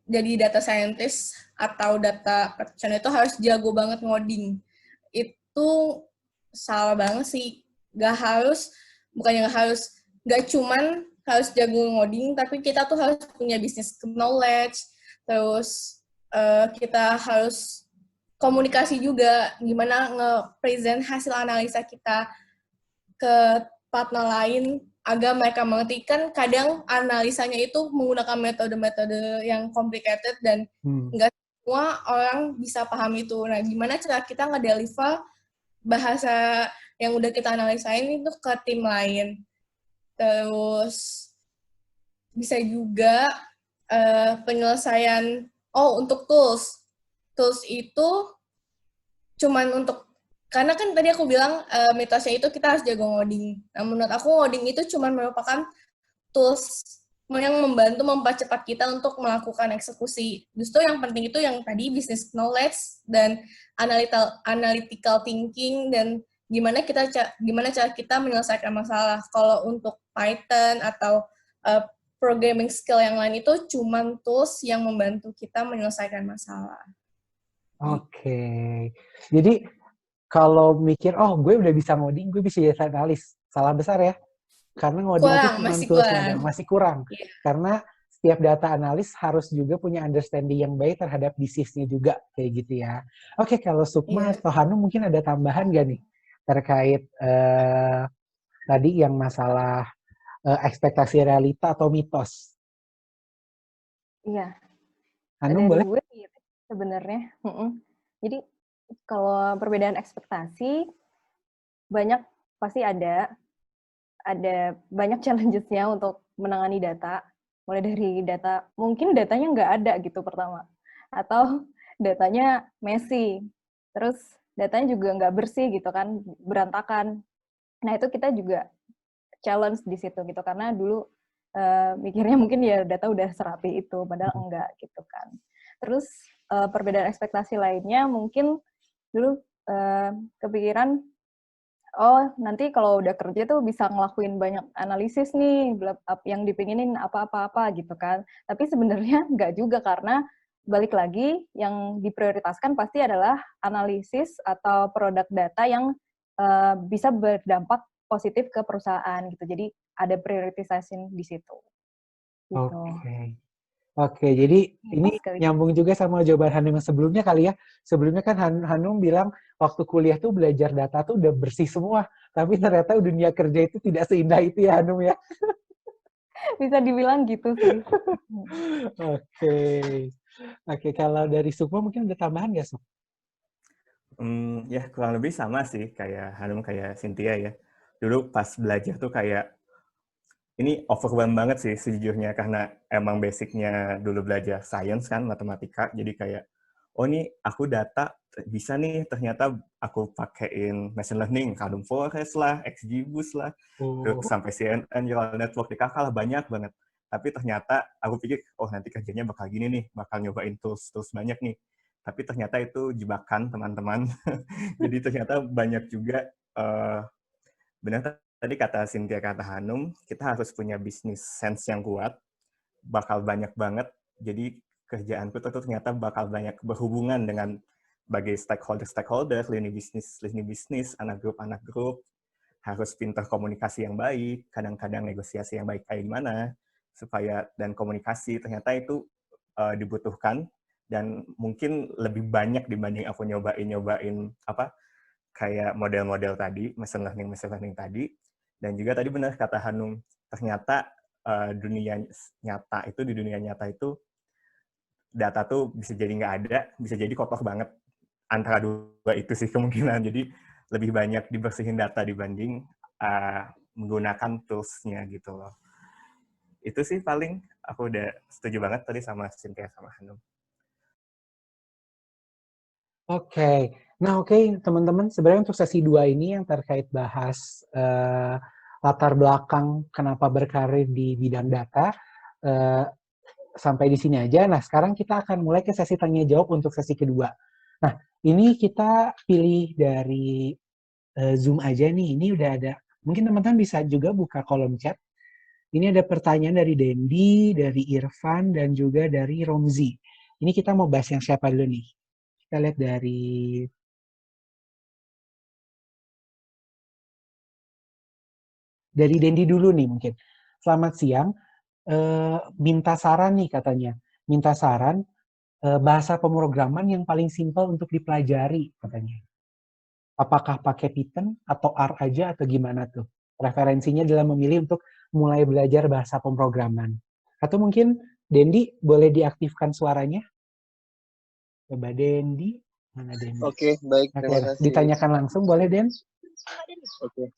jadi data scientist atau data professional itu harus jago banget ngoding. Itu salah banget sih. Gak harus, bukannya gak harus, gak cuman harus jago ngoding, tapi kita tuh harus punya business knowledge, terus kita harus komunikasi juga, gimana nge-present hasil analisa kita ke partner lain agar mereka mengerti. Kan kadang analisanya itu menggunakan metode-metode yang complicated dan nggak semua orang bisa paham itu. Nah, gimana cara kita nge-deliver bahasa yang udah kita analisain itu ke tim lain. Terus bisa juga penyelesaian, untuk tools. Tools itu cuman untuk, karena kan tadi aku bilang mitosnya itu kita harus jago ngoding. Nah, menurut aku ngoding itu cuman merupakan tools yang membantu mempercepat kita untuk melakukan eksekusi. Justru yang penting itu yang tadi business knowledge dan analytical thinking dan gimana cara kita menyelesaikan masalah. Kalau untuk Python atau programming skill yang lain itu cuman tools yang membantu kita menyelesaikan masalah. Oke. Jadi kalau mikir, oh gue udah bisa ngoding, gue bisa jadi analis. Salah besar ya. Karena ngoding itu cuma tools yang masih kurang. Yeah. Karena setiap data analis harus juga punya understanding yang baik terhadap bisnisnya juga. Kayak gitu ya. Oke, kalau Sukma atau Hanum mungkin ada tambahan gak nih? Terkait tadi yang masalah ekspektasi realita atau mitos. Iya. Hanum boleh? Gue sebenarnya. Jadi kalau perbedaan ekspektasi pasti ada banyak challenges-nya untuk menangani data. Mulai dari data, mungkin datanya nggak ada gitu pertama. Atau datanya messy. Terus datanya juga nggak bersih gitu kan, berantakan. Nah itu kita juga challenge di situ gitu, karena dulu mikirnya mungkin ya data udah serapi itu, padahal enggak gitu kan. Terus perbedaan ekspektasi lainnya mungkin dulu kepikiran, oh nanti kalau udah kerja tuh bisa ngelakuin banyak analisis nih, yang dipinginin apa-apa gitu kan. Tapi sebenarnya nggak juga, karena balik lagi yang diprioritaskan pasti adalah analisis atau produk data yang bisa berdampak positif ke perusahaan gitu. Jadi ada prioritisasi di situ. Gitu. Oke, jadi ini nyambung juga sama jawaban Hanum yang sebelumnya kali ya. Sebelumnya kan Hanum bilang waktu kuliah tuh belajar data tuh udah bersih semua. Tapi ternyata dunia kerja itu tidak seindah itu ya Hanum ya. Bisa dibilang gitu sih. Oke, kalau dari Sukma mungkin ada tambahan nggak, Suk? Ya kurang lebih sama sih kayak Hanum, kayak Cynthia ya. Dulu pas belajar tuh kayak ini overwhelmed banget sih sejujurnya, karena emang basicnya dulu belajar science kan, matematika, jadi kayak, oh ini aku data bisa nih, ternyata aku pakein machine learning, Kadum Forest lah, XGBoost lah, terus sampai CNN, neural network di kakak lah, banyak banget. Tapi ternyata aku pikir, oh nanti kerjanya bakal gini nih, bakal nyobain tools banyak nih. Tapi ternyata itu jebakan teman-teman. Jadi ternyata banyak juga, benar tadi kata Cynthia, kata Hanum, kita harus punya bisnis sense yang kuat, bakal banyak banget. Jadi kerjaanku itu ternyata bakal banyak berhubungan dengan bagi stakeholder, lini bisnis, anak grup, harus pintar komunikasi yang baik, kadang-kadang negosiasi yang baik kayak gimana, supaya, dan komunikasi ternyata itu dibutuhkan, dan mungkin lebih banyak dibanding aku nyobain kayak model-model tadi, machine learning tadi, dan juga tadi benar kata Hanum, ternyata dunia nyata itu data tuh bisa jadi nggak ada, bisa jadi kotor banget. Antara dua itu sih kemungkinan. Jadi lebih banyak dibersihin data dibanding menggunakan tools-nya gitu loh. Itu sih paling aku udah setuju banget tadi sama Cynthia sama Hanum. Oke. Nah, teman-teman, sebenarnya untuk sesi 2 ini yang terkait bahas latar belakang kenapa berkarir di bidang data, sampai di sini aja. Nah, sekarang kita akan mulai ke sesi tanya jawab untuk sesi kedua. Nah, ini kita pilih dari Zoom aja nih. Ini udah ada. Mungkin teman-teman bisa juga buka kolom chat. Ini ada pertanyaan dari Dendi, dari Irfan, dan juga dari Romzi. Ini kita mau bahas yang siapa dulu nih? Kita lihat dari Dendi dulu nih mungkin. Selamat siang. Minta saran nih katanya. Minta saran bahasa pemrograman yang paling simpel untuk dipelajari katanya. Apakah pakai Python atau R aja atau gimana tuh? Preferensinya dalam memilih untuk mulai belajar bahasa pemrograman. Atau mungkin Dendi boleh diaktifkan suaranya? Coba Dendi, mana Dendi? Oke, baik, terima kasih. Ditanyakan langsung boleh, Den? Oke.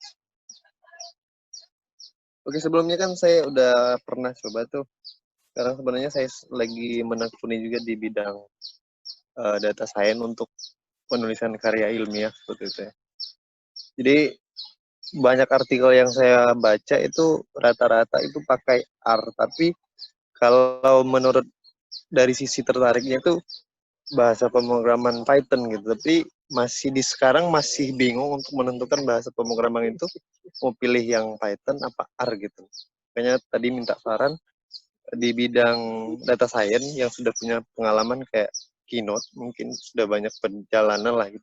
Oke, sebelumnya kan saya udah pernah coba tuh. Sekarang sebenarnya saya lagi menekuni juga di bidang data science untuk penulisan karya ilmiah seperti itu ya. Jadi banyak artikel yang saya baca itu rata-rata itu pakai R, tapi kalau menurut dari sisi tertariknya itu bahasa pemrograman Python gitu. Tapi sekarang masih bingung untuk menentukan bahasa pemrograman itu mau pilih yang Python apa R gitu. Makanya tadi minta saran di bidang data science yang sudah punya pengalaman kayak Keynote, mungkin sudah banyak perjalanan lah gitu.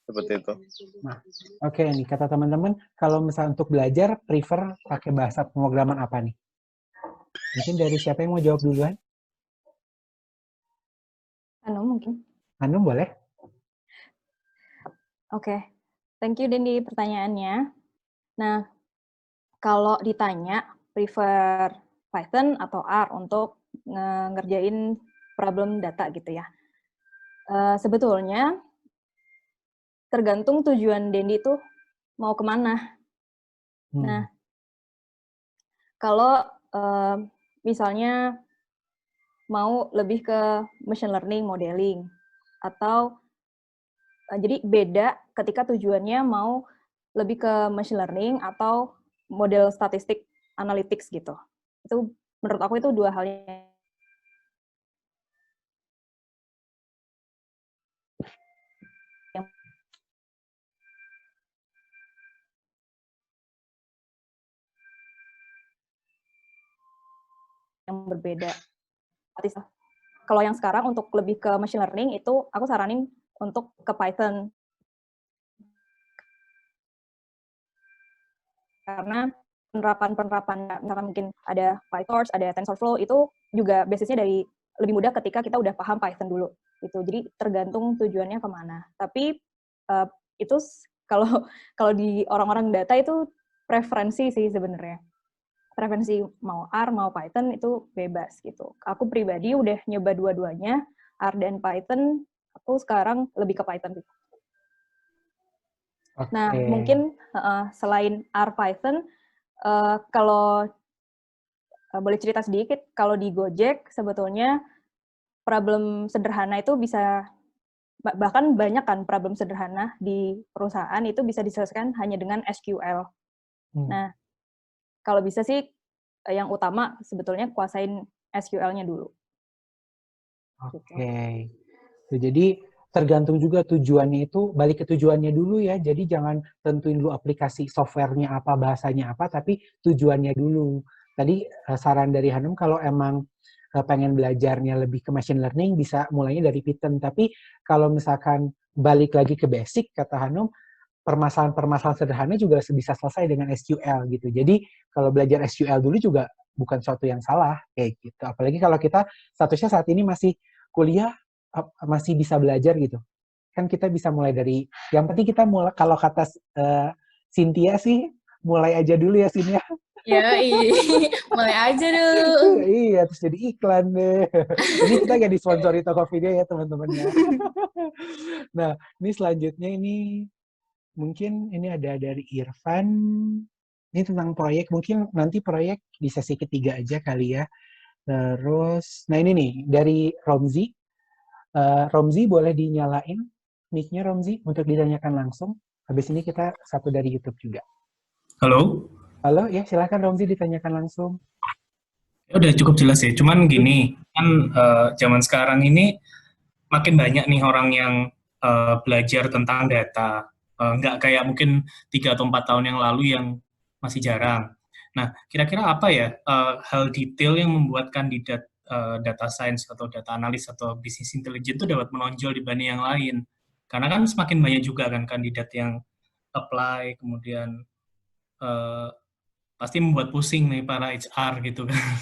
Seperti itu. Nah, oke nih kata teman-teman, kalau misalnya untuk belajar prefer pakai bahasa pemrograman apa nih? Mungkin dari siapa yang mau jawab duluan? Hanum mungkin. Hanum boleh? Oke. Thank you Dendi pertanyaannya. Nah, kalau ditanya prefer Python atau R untuk ngerjain problem data gitu ya. Sebetulnya tergantung tujuan Dendi itu mau kemana. Nah, kalau misalnya mau lebih ke machine learning modeling, atau jadi beda ketika tujuannya mau lebih ke machine learning atau model statistik analytics gitu. Itu menurut aku itu dua hal yang berbeda. Kalau yang sekarang untuk lebih ke machine learning itu aku saranin untuk ke Python. Karena penerapan misalkan mungkin ada PyTorch, ada TensorFlow, itu juga basisnya dari lebih mudah ketika kita udah paham Python dulu. Gitu. Jadi tergantung tujuannya kemana. Tapi itu kalau di orang-orang data itu preferensi sih sebenarnya. Preferensi mau R, mau Python itu bebas gitu. Aku pribadi udah nyoba dua-duanya, R dan Python, aku sekarang lebih ke Python. Okay. Nah, mungkin selain R Python, kalau boleh cerita sedikit, kalau di Gojek sebetulnya problem sederhana itu bisa, bahkan banyak kan problem sederhana di perusahaan itu bisa diselesaikan hanya dengan SQL. Nah, kalau bisa sih yang utama sebetulnya kuasain SQL-nya dulu. Oke. Jadi tergantung juga tujuannya itu, balik ke tujuannya dulu ya. Jadi jangan tentuin dulu aplikasi softwarenya apa, bahasanya apa, tapi tujuannya dulu. Tadi saran dari Hanum kalau emang pengen belajarnya lebih ke machine learning, bisa mulainya dari Python. Tapi kalau misalkan balik lagi ke basic, kata Hanum, permasalahan-permasalahan sederhana juga bisa selesai dengan SQL gitu. Jadi kalau belajar SQL dulu juga bukan suatu yang salah kayak gitu. Apalagi kalau kita statusnya saat ini masih kuliah, masih bisa belajar gitu. kan kita bisa mulai dari, yang penting kita mulai, kalau kata Cynthia sih, mulai aja dulu ya, Sin ya. Ya, mulai aja dulu. Iya, terus jadi iklan deh. Ini kita gak disponsori Tokopedia ya, teman-temannya. Nah, ini selanjutnya ini, mungkin ini ada dari Irfan. Ini tentang proyek, mungkin nanti proyek di sesi ketiga aja kali ya. Terus, nah ini nih, dari Romzi. Romzi boleh dinyalain mic-nya, Romzi, untuk ditanyakan langsung. Habis ini kita satu dari YouTube juga. Halo? Halo, ya silakan Romzi ditanyakan langsung. Ya udah cukup jelas ya, cuman gini, kan zaman sekarang ini makin banyak nih orang yang belajar tentang data. Nggak kayak mungkin 3 atau 4 tahun yang lalu yang masih jarang. Nah, kira-kira apa ya hal detail yang membuat kandidat data science atau data analis atau business intelligence itu dapat menonjol dibanding yang lain? Karena kan semakin banyak juga kan kandidat yang apply, kemudian pasti membuat pusing nih para HR gitu kan.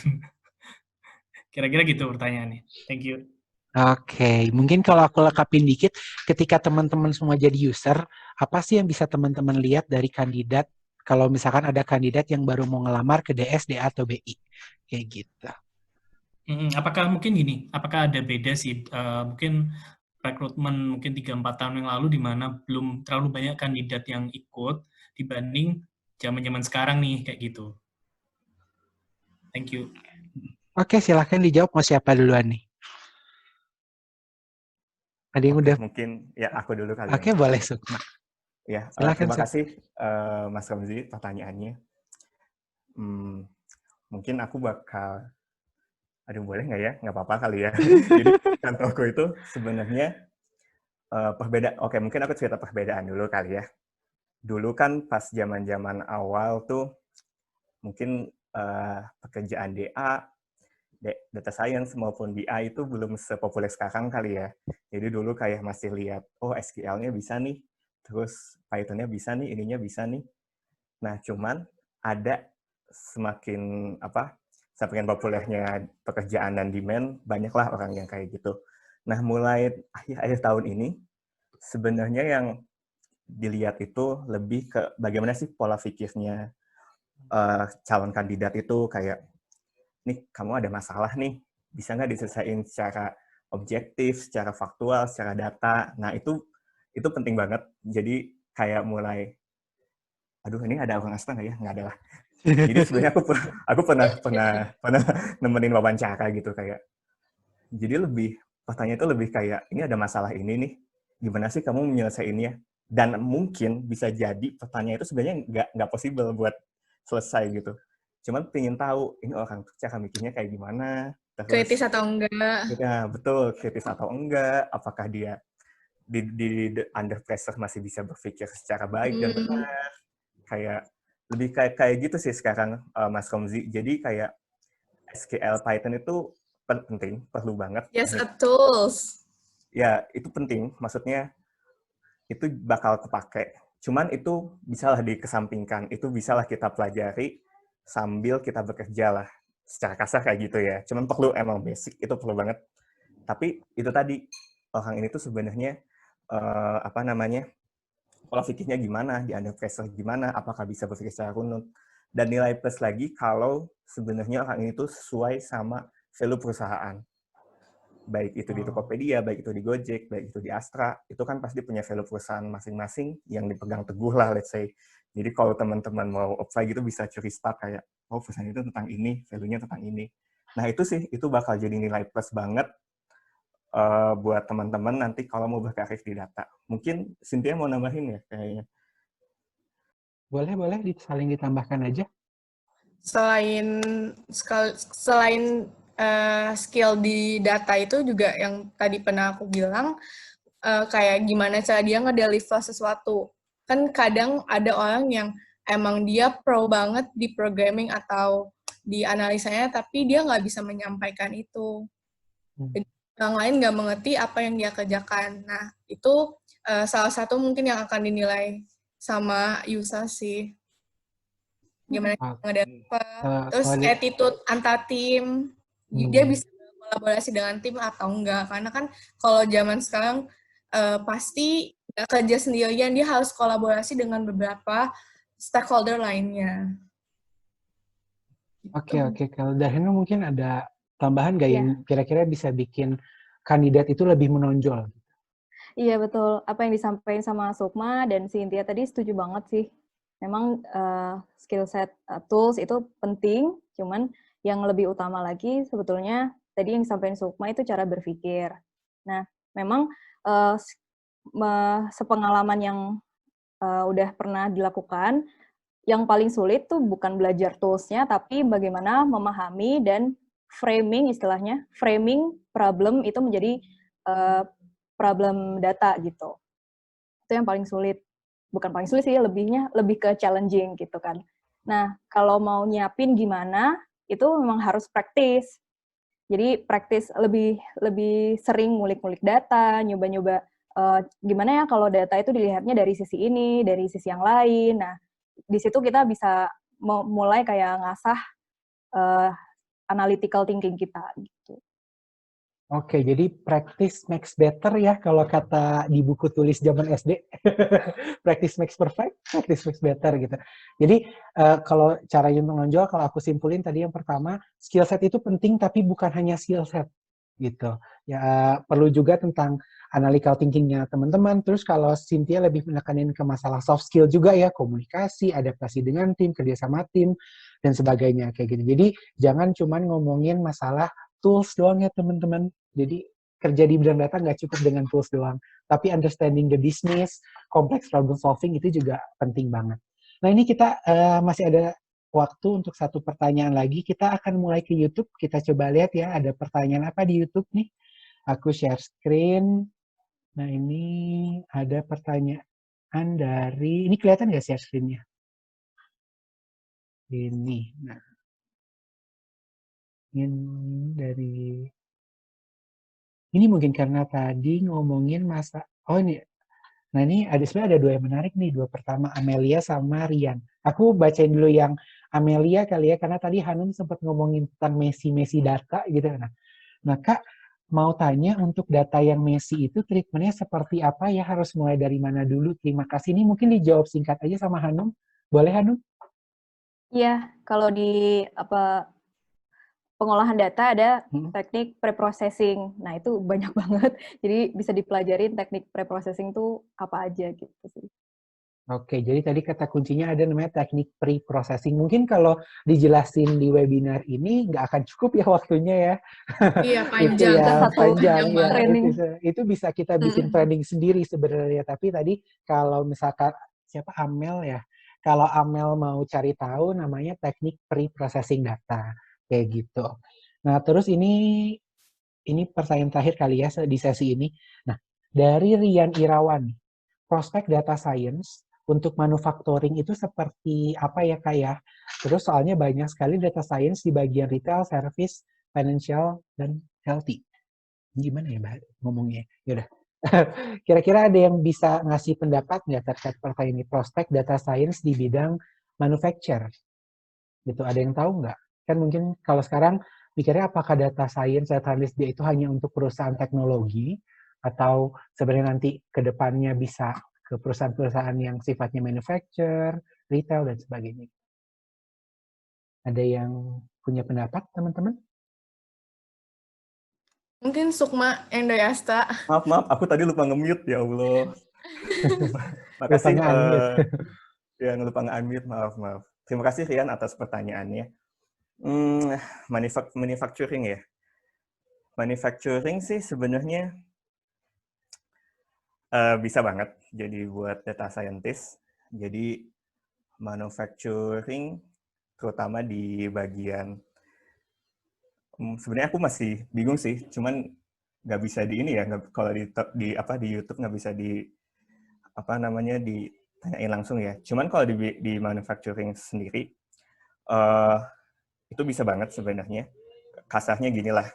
Kira-kira gitu pertanyaannya. Thank you. Oke, mungkin kalau aku lekapin dikit, ketika teman-teman semua jadi user, apa sih yang bisa teman-teman lihat dari kandidat, kalau misalkan ada kandidat yang baru mau ngelamar ke DS, DA, atau BI? Kayak gitu. Apakah mungkin gini, apakah ada beda sih, mungkin rekrutmen mungkin 3-4 tahun yang lalu di mana belum terlalu banyak kandidat yang ikut dibanding zaman-zaman sekarang nih, kayak gitu. Thank you. Oke, silahkan dijawab, mau siapa duluan nih? Ada yang udah? Mungkin ya aku dulu kali. Oke, boleh Sukma. Ya, Silakan, terima kasih Mas Ramzi pertanyaannya. Mungkin aku bakal, aduh boleh nggak ya? Nggak apa-apa kali ya. Jadi kantorku itu sebenarnya oke, mungkin aku cerita perbedaan dulu kali ya. Dulu kan pas zaman-zaman awal tuh mungkin pekerjaan DA, data science maupun BI itu belum sepopuler sekarang kali ya. Jadi dulu kayak masih lihat, oh SQL-nya bisa nih, terus Python-nya bisa nih, ininya bisa nih. Nah, cuman ada semakin populernya pekerjaan dan demand, banyaklah orang yang kayak gitu. Nah, mulai akhir tahun ini, sebenarnya yang dilihat itu lebih ke bagaimana sih pola pikirnya calon kandidat itu, kayak, nih kamu ada masalah nih, bisa nggak diselesaikan secara objektif, secara faktual, secara data. Nah, itu penting banget. Jadi kayak mulai, aduh ini ada orang asli nggak ya? Nggak ada lah. Jadi sebenarnya aku pernah nemenin wawancara gitu, kayak, jadi pertanyaan itu lebih kayak, ini ada masalah ini nih, gimana sih kamu menyelesaikannya? Dan mungkin bisa jadi pertanyaan itu sebenarnya nggak possible buat selesai gitu. Cuman pengen tahu ini orang cara mikirnya kayak gimana. Terus, kritis atau enggak? Ya betul, kritis atau enggak? Apakah dia di under pressure masih bisa berpikir secara baik dan benar? Kayak lebih kayak gitu sih sekarang, Mas Komzi. Jadi kayak SQL Python itu penting, perlu banget. Yes, a tools. Ya, itu penting. Maksudnya itu bakal kepake. Cuman itu bisalah dikesampingkan. Itu bisalah kita pelajari sambil kita bekerja lah. Secara kasar kayak gitu ya. Cuman perlu, emang basic itu perlu banget. Tapi itu tadi, orang ini tuh sebenarnya pola pikirnya gimana, di under pressure gimana, apakah bisa berpikir secara runut. Dan nilai plus lagi kalau sebenarnya orang ini tuh sesuai sama value perusahaan. Baik itu di Tokopedia, baik itu di Gojek, baik itu di Astra, itu kan pasti punya value perusahaan masing-masing yang dipegang teguh lah, let's say. Jadi kalau teman-teman mau apply gitu bisa curi start kayak, oh perusahaan itu tentang ini, value-nya tentang ini. Nah itu sih, itu bakal jadi nilai plus banget buat teman-teman nanti kalau mau berkarir di data. Mungkin Cynthia mau nambahin ya kayaknya. Boleh, saling ditambahkan aja. Selain skill di data itu juga yang tadi pernah aku bilang, kayak gimana cara dia ngedeliver sesuatu. Kan kadang ada orang yang emang dia pro banget di programming atau di analisanya, tapi dia nggak bisa menyampaikan itu. Orang lain nggak mengerti apa yang dia kerjakan. Nah, itu salah satu mungkin yang akan dinilai sama user sih. Gimana ngedeliver. Terus attitude antar tim. Dia bisa kolaborasi dengan tim atau enggak. Karena kan kalau zaman sekarang pasti nggak kerja sendirian, dia harus kolaborasi dengan beberapa stakeholder lainnya. Oke. Kalau dari Heno mungkin ada tambahan nggak yang Iya. kira-kira bisa bikin kandidat itu lebih menonjol? Iya, betul. Apa yang disampaikan sama Sukma dan Cynthia tadi setuju banget sih. Memang skill set tools itu penting, cuman yang lebih utama lagi sebetulnya tadi yang disampaikan Sukma itu cara berpikir. Nah, memang sepengalaman yang udah pernah dilakukan, yang paling sulit tuh bukan belajar tools-nya, tapi bagaimana memahami dan framing, istilahnya, framing problem itu menjadi problem data gitu. Itu yang paling sulit. Bukan paling sulit sih, lebih ke challenging gitu kan. Nah, kalau mau nyiapin gimana, itu memang harus praktis. Jadi praktis lebih sering ngulik-ngulik data, nyoba-nyoba gimana ya kalau data itu dilihatnya dari sisi ini, dari sisi yang lain. Nah, di situ kita bisa mulai kayak ngasah analytical thinking kita gitu. Oke, jadi practice makes better ya kalau kata di buku tulis zaman SD. Practice makes perfect, practice makes better gitu. Jadi kalau cara yang menonjol, kalau aku simpulin tadi yang pertama, skill set itu penting tapi bukan hanya skill set gitu. Ya perlu juga tentang analytical thinking-nya teman-teman. Terus kalau Cynthia lebih menekanin ke masalah soft skill juga ya, komunikasi, adaptasi dengan tim, kerja sama tim, dan sebagainya kayak gitu. Jadi jangan cuman ngomongin masalah tools doang ya teman-teman. Jadi kerja di bidang data nggak cukup dengan tools doang, tapi understanding the business, complex problem solving itu juga penting banget. Nah ini kita masih ada waktu untuk satu pertanyaan lagi. Kita akan mulai ke YouTube. Kita coba lihat ya ada pertanyaan apa di YouTube nih. Aku share screen. Nah ini ada pertanyaan dari, ini kelihatan nggak share screen-nya? Ini, nah ini dari, ini mungkin karena tadi ngomongin masa, oh ini, nah ini sebenarnya ada dua yang menarik nih, dua pertama Amelia sama Rian. Aku bacain dulu yang Amelia kali ya, karena tadi Hanum sempat ngomongin tentang Messi data gitu. Nah Kak, mau tanya untuk data yang Messi itu treatmentnya seperti apa ya, harus mulai dari mana dulu? Terima kasih, ini mungkin dijawab singkat aja sama Hanum. Boleh Hanum? Iya, kalau di pengolahan data ada teknik preprocessing. Nah, itu banyak banget. Jadi bisa dipelajarin teknik preprocessing itu apa aja gitu sih. Oke, jadi tadi kata kuncinya ada namanya teknik pre-processing. Mungkin kalau dijelasin di webinar ini nggak akan cukup ya waktunya ya. Iya, Itu panjang. ya panjang ya. Training. Itu bisa kita bikin training sendiri sebenarnya. Tapi tadi kalau misalkan siapa Amel ya, kalau Amel mau cari tahu namanya teknik pre-processing data kayak gitu. Nah terus ini pertanyaan terakhir kali ya di sesi ini. Nah dari Rian Irawan, prospek data science untuk manufacturing itu seperti apa ya Kak ya? Terus soalnya banyak sekali data science di bagian retail, service, financial, dan healthy. Gimana ya Mbak ngomongnya? Yaudah. Kira-kira ada yang bisa ngasih pendapat nggak terkait pertanyaan ini? Prospek data science di bidang manufacture. Gitu, ada yang tahu nggak? Kan mungkin kalau sekarang mikirnya apakah data science, data analyst dia itu hanya untuk perusahaan teknologi, atau sebenarnya nanti ke depannya bisa ke perusahaan-perusahaan yang sifatnya manufacture, retail, dan sebagainya. Ada yang punya pendapat, teman-teman? Mungkin Sukma yang dari Asta. Maaf, aku tadi lupa nge-mute, ya Allah. Makasih, Lupa nge-unmute. ya lupa nge-unmute, maaf. Terima kasih Rian atas pertanyaannya. Manufacturing ya. Manufacturing sih sebenarnya bisa banget jadi buat data scientist. Jadi manufacturing terutama di bagian sebenarnya aku masih bingung sih, cuman nggak bisa di ini ya, kalau di YouTube nggak bisa ditanyain langsung ya. Cuman kalau di manufacturing sendiri itu bisa banget sebenarnya. Kasarnya gini lah,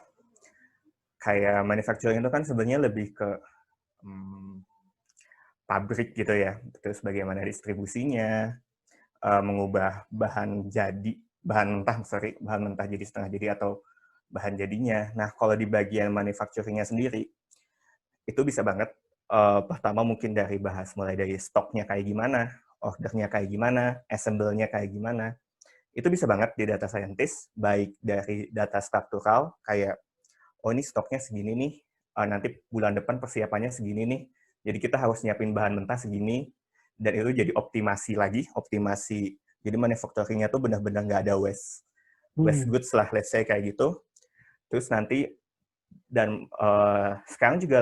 kayak manufacturing itu kan sebenarnya lebih ke pabrik gitu ya, terus bagaimana distribusinya, mengubah bahan mentah jadi setengah jadi atau bahan jadinya. Nah, kalau di bagian manufacturing-nya sendiri, itu bisa banget pertama mungkin dari bahas mulai dari stoknya kayak gimana, ordernya kayak gimana, assemble-nya kayak gimana. Itu bisa banget di data scientist, baik dari data struktural, kayak, oh ini stoknya segini nih, nanti bulan depan persiapannya segini nih, jadi kita harus nyiapin bahan mentah segini, dan itu jadi optimasi lagi, jadi manufacturing-nya tuh benar-benar nggak ada waste goods lah, let's say kayak gitu. Terus nanti, dan sekarang juga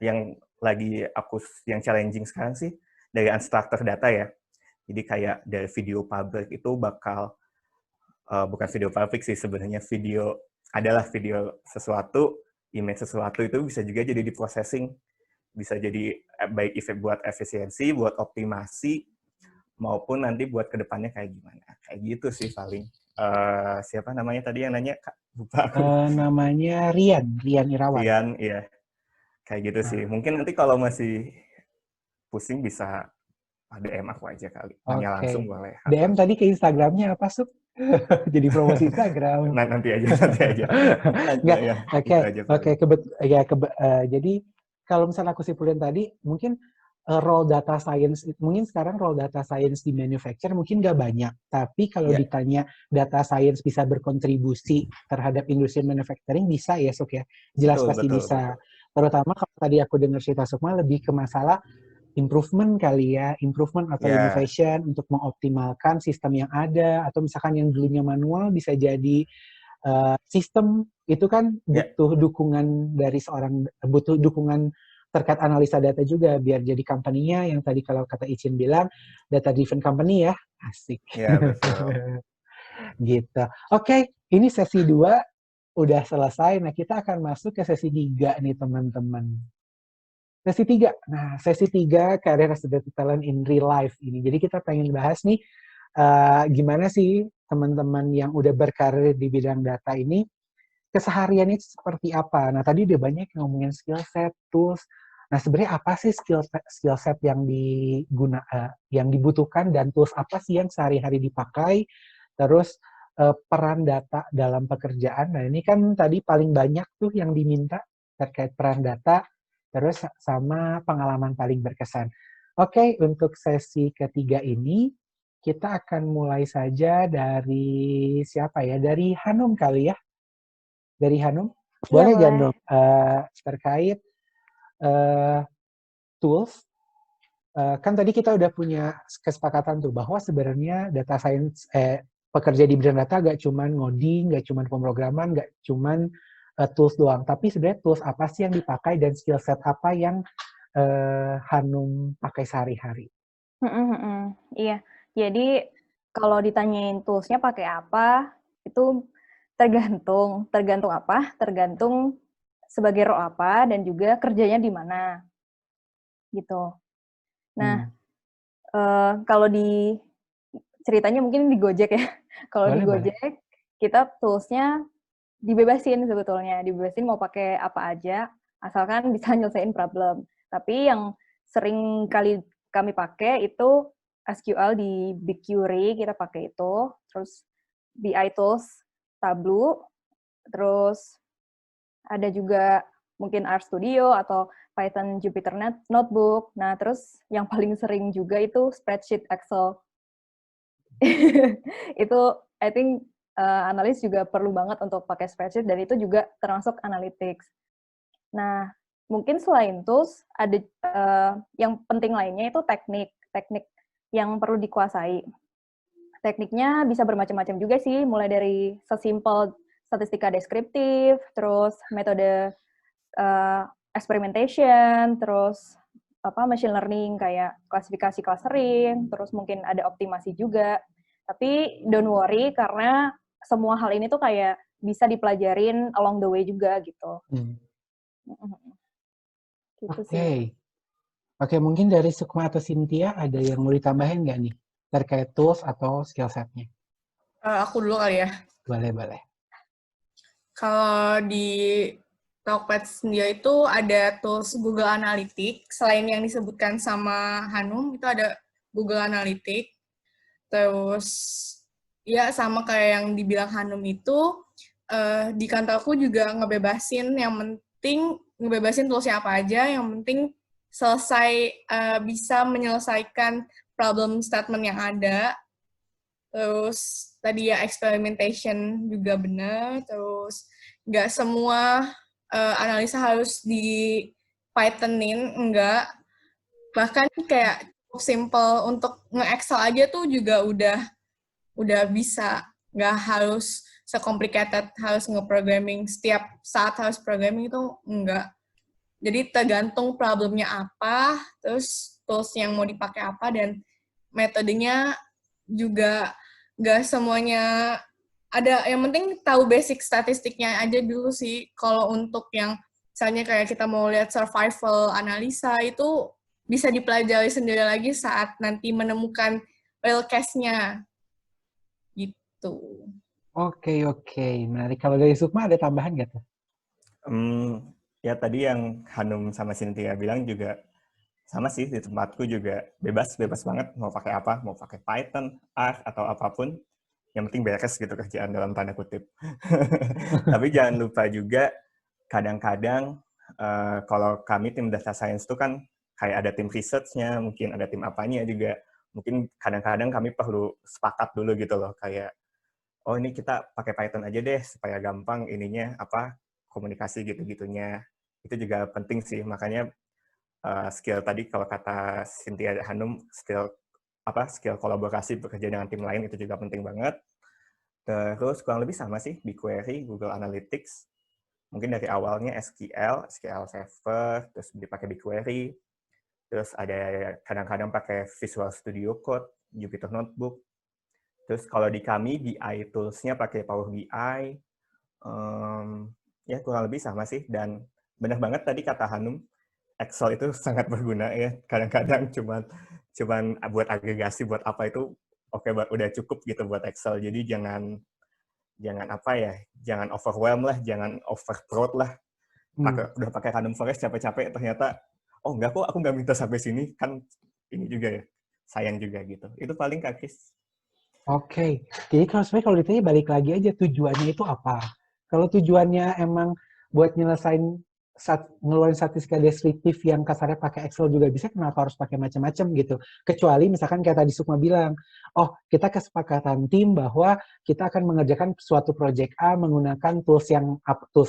yang challenging sekarang sih, dari unstructured data ya. Jadi kayak dari video pabrik itu bukan video pabrik sih sebenarnya, adalah video sesuatu, image sesuatu itu bisa juga jadi di-processing, bisa jadi baik buat efisiensi, buat optimasi, maupun nanti buat kedepannya kayak gimana. Kayak gitu sih paling. Siapa namanya tadi yang nanya? Kak, lupa aku. Namanya Rian Irawan. Rian, iya. Kayak gitu sih. Mungkin nanti kalau masih pusing bisa DM aku aja kali. Nanya langsung boleh. DM tadi ke Instagramnya apa, Sup? Jadi promosi Instagram. Nanti aja. Jadi kalau misalnya aku simpulin tadi, mungkin role data science, mungkin sekarang role data science di manufacture mungkin nggak banyak, tapi kalau ditanya data science bisa berkontribusi terhadap industri manufacturing, bisa ya, Suk ya? Jelas pasti bisa. Terutama kalau tadi aku dengar cerita Sukma lebih ke masalah improvement kali ya, improvement atau innovation untuk mengoptimalkan sistem yang ada, atau misalkan yang dulunya manual bisa jadi sistem, itu kan butuh dukungan dari butuh dukungan terkait analisa data juga, biar jadi company-nya yang tadi kalau kata Icin bilang, data-driven company ya, asik. Iya, betul. Gitu. Oke, ini sesi 2 udah selesai, nah kita akan masuk ke sesi 3 nih teman-teman. Sesi 3. Nah, sesi 3 Career as a Data Talent in Real Life ini. Jadi kita pengen bahas nih, gimana sih teman-teman yang udah berkarir di bidang data ini, kesehariannya seperti apa. Nah, tadi udah banyak yang ngomongin skill set, tools. Nah, sebenarnya apa sih skill set yang dibutuhkan, dan tools apa sih yang sehari-hari dipakai, terus peran data dalam pekerjaan. Nah, ini kan tadi paling banyak tuh yang diminta terkait peran data, terus sama pengalaman paling berkesan. Oke, untuk sesi ketiga ini, kita akan mulai saja dari siapa ya? Dari Hanum kali ya? Dari Hanum? Boleh nggak, Hanum? Terkait tools, kan tadi kita udah punya kesepakatan tuh, bahwa sebenarnya data science, pekerja di bidang data nggak cuman ngoding, nggak cuman pemrograman, nggak cuman tools doang, tapi sebenarnya tools apa sih yang dipakai dan skill set apa yang Hanum pakai sehari-hari? Iya, jadi kalau ditanyain tools-nya pakai apa, itu tergantung apa, tergantung sebagai role apa, dan juga kerjanya di mana, gitu. Nah, kalau di ceritanya mungkin di Gojek ya, kalau di Gojek kita tools-nya dibebasin sebetulnya, mau pakai apa aja, asalkan bisa nyelesain problem. Tapi yang sering kali kami pakai itu SQL di BigQuery, kita pakai itu, terus BI tools, Tableau, terus ada juga mungkin RStudio atau Python Jupyter Notebook. Nah, terus yang paling sering juga itu spreadsheet Excel. Itu I think analis juga perlu banget untuk pakai spreadsheet, dan itu juga termasuk analytics. Nah, mungkin selain tools, ada yang penting lainnya itu teknik yang perlu dikuasai. Tekniknya bisa bermacam-macam juga sih, mulai dari sesimpel statistika deskriptif, terus metode experimentation, terus machine learning kayak klasifikasi clustering, terus mungkin ada optimasi juga. Tapi don't worry, karena semua hal ini tuh kayak bisa dipelajarin along the way juga gitu. Oke, mungkin dari Sukma atau Cynthia ada yang mau ditambahin nggak nih terkait tools atau skill set-nya? Aku dulu kali ya. Boleh. Kalau di Talkpads sendiri itu ada tools Google Analytics. Selain yang disebutkan sama Hanum, itu ada Google Analytics. Terus ya sama kayak yang dibilang Hanum itu, di kantorku juga ngebebasin toolsnya apa aja, yang penting bisa menyelesaikan problem statement yang ada. Terus tadi ya experimentation juga benar. Terus nggak semua analisa harus di Pythonin, enggak. Bahkan kayak cukup simple untuk nge-Excel aja tuh juga udah bisa. Nggak harus se-complicated, harus nge-programming. Setiap saat harus programming itu enggak. Jadi tergantung problemnya apa, terus tools yang mau dipakai apa, dan metodenya juga nggak semuanya ada. Yang penting tahu basic statistiknya aja dulu sih. Kalau untuk yang misalnya kayak kita mau lihat survival analisa, itu bisa dipelajari sendiri lagi saat nanti menemukan real case-nya. Gitu. Oke, menarik. Kalau dari Sukma ada tambahan nggak tuh? Ya tadi yang Hanum sama Cynthia bilang juga sama sih, di tempatku juga bebas banget mau pakai apa, mau pakai Python, R, atau apapun, yang penting beres gitu kerjaan dalam tanda kutip. Tapi jangan lupa juga kadang-kadang kalau kami tim data science itu kan kayak ada tim research-nya, mungkin ada tim apanya juga, mungkin kadang-kadang kami perlu sepakat dulu gitu loh, kayak oh ini kita pakai Python aja deh supaya gampang ininya komunikasi gitu-gitunya. Itu juga penting sih, makanya skill tadi kalau kata Cynthia Hanum, skill kolaborasi bekerja dengan tim lain itu juga penting banget. Terus kurang lebih sama sih, BigQuery, Google Analytics. Mungkin dari awalnya SQL Server, terus dipakai BigQuery. Terus ada kadang-kadang pakai Visual Studio Code, Jupyter Notebook. Terus kalau di kami, BI tools-nya pakai Power BI. Ya kurang lebih sama sih. Dan benar banget tadi kata Hanum, Excel itu sangat berguna ya. Kadang-kadang cuman buat agregasi, buat apa itu oke, udah cukup gitu buat Excel. Jadi jangan jangan overwhelm lah, jangan overproud lah. Udah pakai Random Forest capek-capek, ternyata oh enggak kok, aku nggak minta sampai sini, kan ini juga ya, sayang juga gitu. Itu paling Kak Kris. Oke, jadi kalau ditanya balik lagi aja, tujuannya itu apa? Kalau tujuannya emang buat ngeluarin statistika deskriptif yang kasarnya pakai Excel juga bisa, kenapa harus pakai macam-macam gitu? Kecuali misalkan kayak tadi Sukma bilang, oh kita kesepakatan tim bahwa kita akan mengerjakan suatu project A menggunakan tools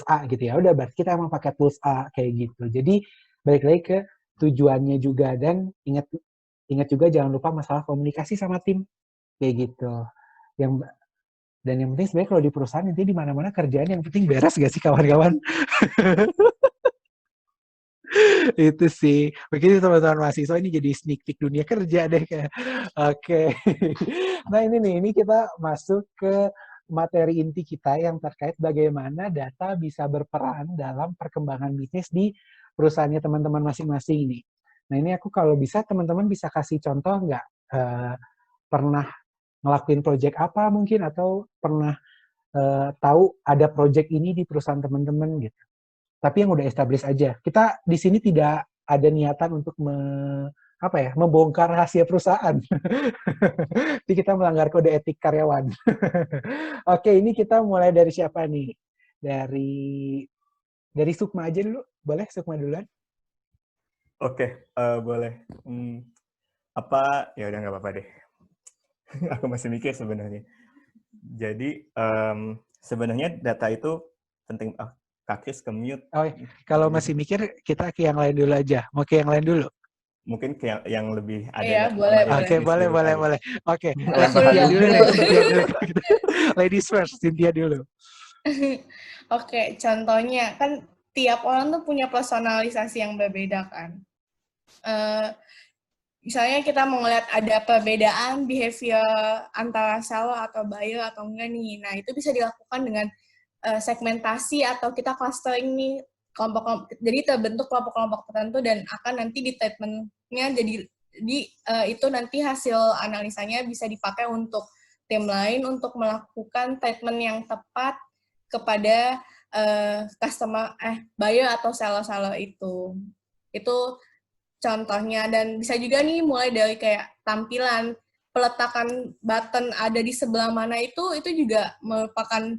A gitu ya. Udah berarti kita emang pakai tools A kayak gitu. Jadi balik lagi ke tujuannya juga, dan ingat juga jangan lupa masalah komunikasi sama tim kayak gitu. Dan yang penting sebenarnya kalau di perusahaan nanti di mana-mana kerjaan yang penting beres gak sih kawan-kawan? Itu sih. Begitu teman-teman mahasiswa, ini jadi sneak peek dunia kerja deh. Oke. Nah ini kita masuk ke materi inti kita yang terkait bagaimana data bisa berperan dalam perkembangan bisnis di perusahaannya teman-teman masing-masing ini. Nah ini aku kalau bisa teman-teman bisa kasih contoh nggak? Pernah ngelakuin project apa mungkin, atau pernah tahu ada project ini di perusahaan teman-teman gitu. Tapi yang udah established aja. Kita di sini tidak ada niatan untuk membongkar rahasia perusahaan. Jadi kita melanggar kode etik karyawan. Oke, ini kita mulai dari siapa nih? Dari Sukma aja dulu. Boleh Sukma duluan? Oke, boleh. Ya udah nggak apa-apa deh. Aku masih mikir sebenarnya. Jadi sebenarnya data itu penting. Kak Kris ke-mute. Oh, kalau masih mikir, kita ke yang lain dulu aja. Mau ke yang lain dulu? Mungkin ke yang lebih ada. Iya, boleh. Oke, boleh. Oke, Cynthia dulu. Ladies first, Cynthia dulu. Oke, contohnya kan tiap orang tuh punya personalisasi yang berbeda kan. Misalnya kita mau ngeliat ada perbedaan behavior antara seller atau buyer atau enggak nih. Nah, itu bisa dilakukan dengan segmentasi atau kita clustering nih kelompok-kelompok. Jadi terbentuk kelompok-kelompok tertentu dan akan nanti di treatment-nya jadi itu nanti hasil analisanya bisa dipakai untuk tim lain untuk melakukan treatment yang tepat kepada buyer atau seller itu. Itu contohnya, dan bisa juga nih mulai dari kayak tampilan, peletakan button ada di sebelah mana itu juga merupakan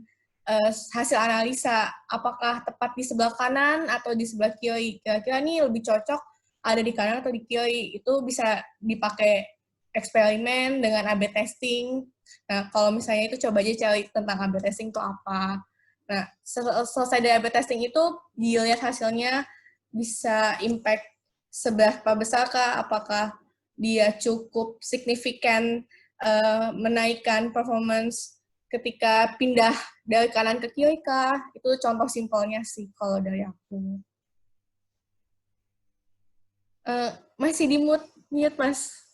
hasil analisa, apakah tepat di sebelah kanan atau di sebelah kiri. Kira-kira nih lebih cocok ada di kanan atau di kiri. Itu bisa dipakai eksperimen dengan A/B testing. Nah, kalau misalnya itu coba aja cari tentang A/B testing itu apa. Nah, selesai dari A/B testing itu, dilihat hasilnya bisa impact seberapa besar kah, apakah dia cukup signifikan menaikkan performance ketika pindah dari kanan ke kiri kah. Itu contoh simpelnya sih kalau dari aku. Masih di mute Mas.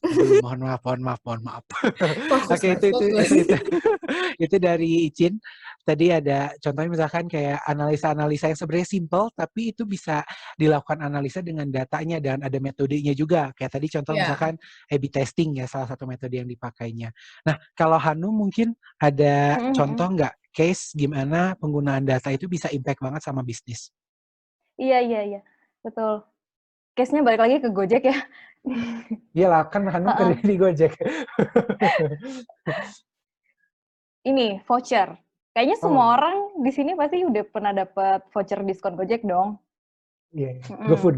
Aduh, mohon maaf. Oke, itu dari Icin. Tadi ada contohnya misalkan kayak analisa-analisa yang sebenarnya simple, tapi itu bisa dilakukan analisa dengan datanya dan ada metodenya juga. Kayak tadi contoh misalkan A/B testing ya, salah satu metode yang dipakainya. Nah, kalau Hanum mungkin ada contoh nggak case gimana penggunaan data itu bisa impact banget sama bisnis? Iya. Betul. Case-nya balik lagi ke Gojek ya. Iyalah, kan Hanum kerja di Gojek. Ini, voucher. Kayaknya semua orang di sini pasti udah pernah dapat voucher diskon Gojek dong. Iya, GoFood.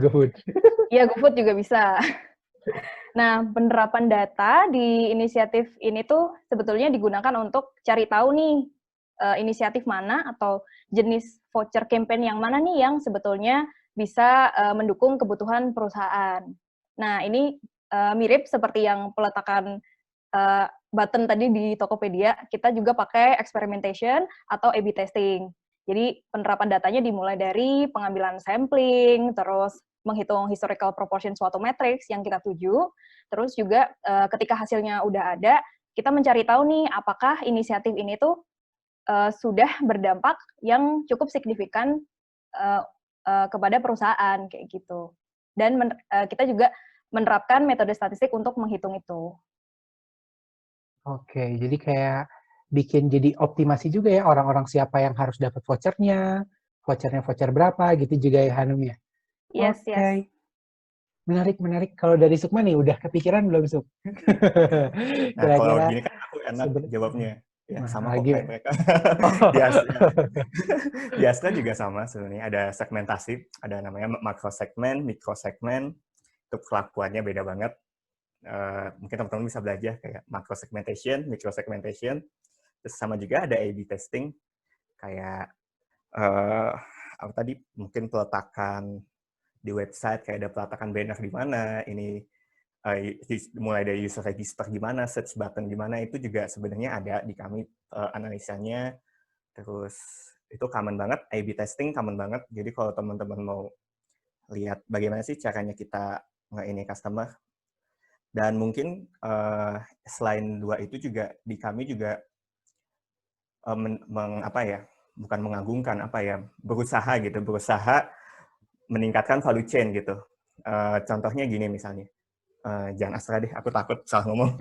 Iya, GoFood juga bisa. Nah, penerapan data di inisiatif ini tuh sebetulnya digunakan untuk cari tahu nih, inisiatif mana atau jenis voucher campaign yang mana nih yang sebetulnya bisa mendukung kebutuhan perusahaan. Nah, ini mirip seperti yang peletakan button tadi di Tokopedia, kita juga pakai experimentation atau A/B testing. Jadi penerapan datanya dimulai dari pengambilan sampling, terus menghitung historical proportion suatu matriks yang kita tuju, terus juga ketika hasilnya udah ada, kita mencari tahu nih apakah inisiatif ini tuh sudah berdampak yang cukup signifikan kepada perusahaan kayak gitu. Dan kita juga menerapkan metode statistik untuk menghitung itu. Oke, jadi kayak bikin jadi optimasi juga ya orang-orang siapa yang harus dapat vouchernya voucher berapa gitu juga ya Hanum ya? Yes. Menarik. Kalau dari Sukma nih, udah kepikiran belum, Suk? Nah, kalau gini kan aku enak jawabnya. Ya, sama kok kayak mereka. Di Astra juga sama sebenarnya. Ada segmentasi, ada namanya makro segmen, mikro segmen. Itu kelakuannya beda banget. Mungkin teman-teman bisa belajar kayak macro segmentation, micro segmentation. Terus sama juga ada A/B testing. Kayak apa tadi, mungkin peletakan di website, kayak ada peletakan banner di mana, ini mulai dari user register gimana, search button gimana, itu juga sebenarnya ada di kami analisanya. Terus itu common banget, A/B testing common banget. Jadi kalau teman-teman mau lihat bagaimana sih caranya kita nge-ini customer. Dan mungkin selain dua itu juga di kami juga bukan mengagungkan, berusaha meningkatkan value chain gitu. Contohnya gini misalnya, jangan Astra deh, aku takut salah ngomong.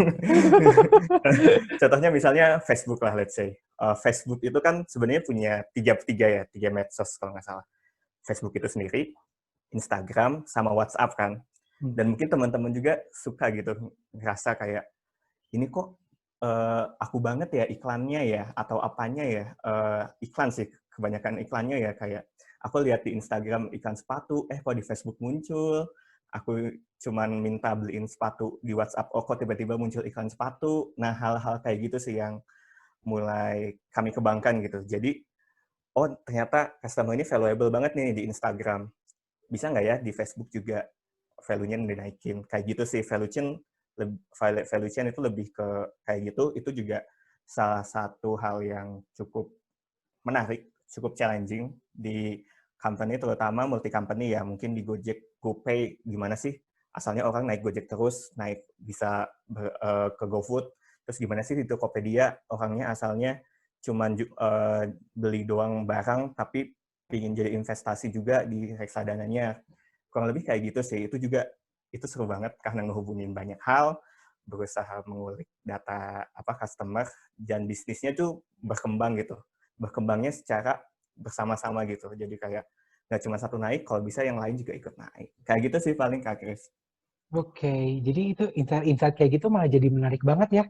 Contohnya misalnya Facebook lah, let's say. Facebook itu kan sebenarnya punya tiga medsos kalau nggak salah. Facebook itu sendiri, Instagram, sama WhatsApp kan. Dan mungkin teman-teman juga suka gitu, ngerasa kayak, ini kok aku banget ya iklannya ya, atau apanya ya, iklan sih, kebanyakan iklannya ya, kayak aku lihat di Instagram iklan sepatu, kok di Facebook muncul, aku cuman minta beliin sepatu di WhatsApp, kok tiba-tiba muncul iklan sepatu. Nah, hal-hal kayak gitu sih yang mulai kami kembangkan gitu. Jadi, ternyata customer ini valuable banget nih di Instagram. Bisa nggak ya di Facebook juga value-nya dinaikin? Kayak gitu sih, value chain itu lebih ke kayak gitu. Itu juga salah satu hal yang cukup menarik, cukup challenging di company, terutama multi company ya. Mungkin di Gojek, GoPay gimana sih? Asalnya orang naik Gojek terus, bisa ke GoFood. Terus gimana sih di Tokopedia, orangnya asalnya cuman beli doang barang, tapi ingin jadi investasi juga di reksadananya. Kurang lebih kayak gitu sih. Itu seru banget karena ngehubungin banyak hal, berusaha mengulik data customer, dan bisnisnya tuh berkembang gitu. Berkembangnya secara bersama-sama gitu. Jadi kayak nggak cuma satu naik, kalau bisa yang lain juga ikut naik. Kayak gitu sih paling, Kak Chris. Oke, jadi itu insight kayak gitu malah jadi menarik banget ya.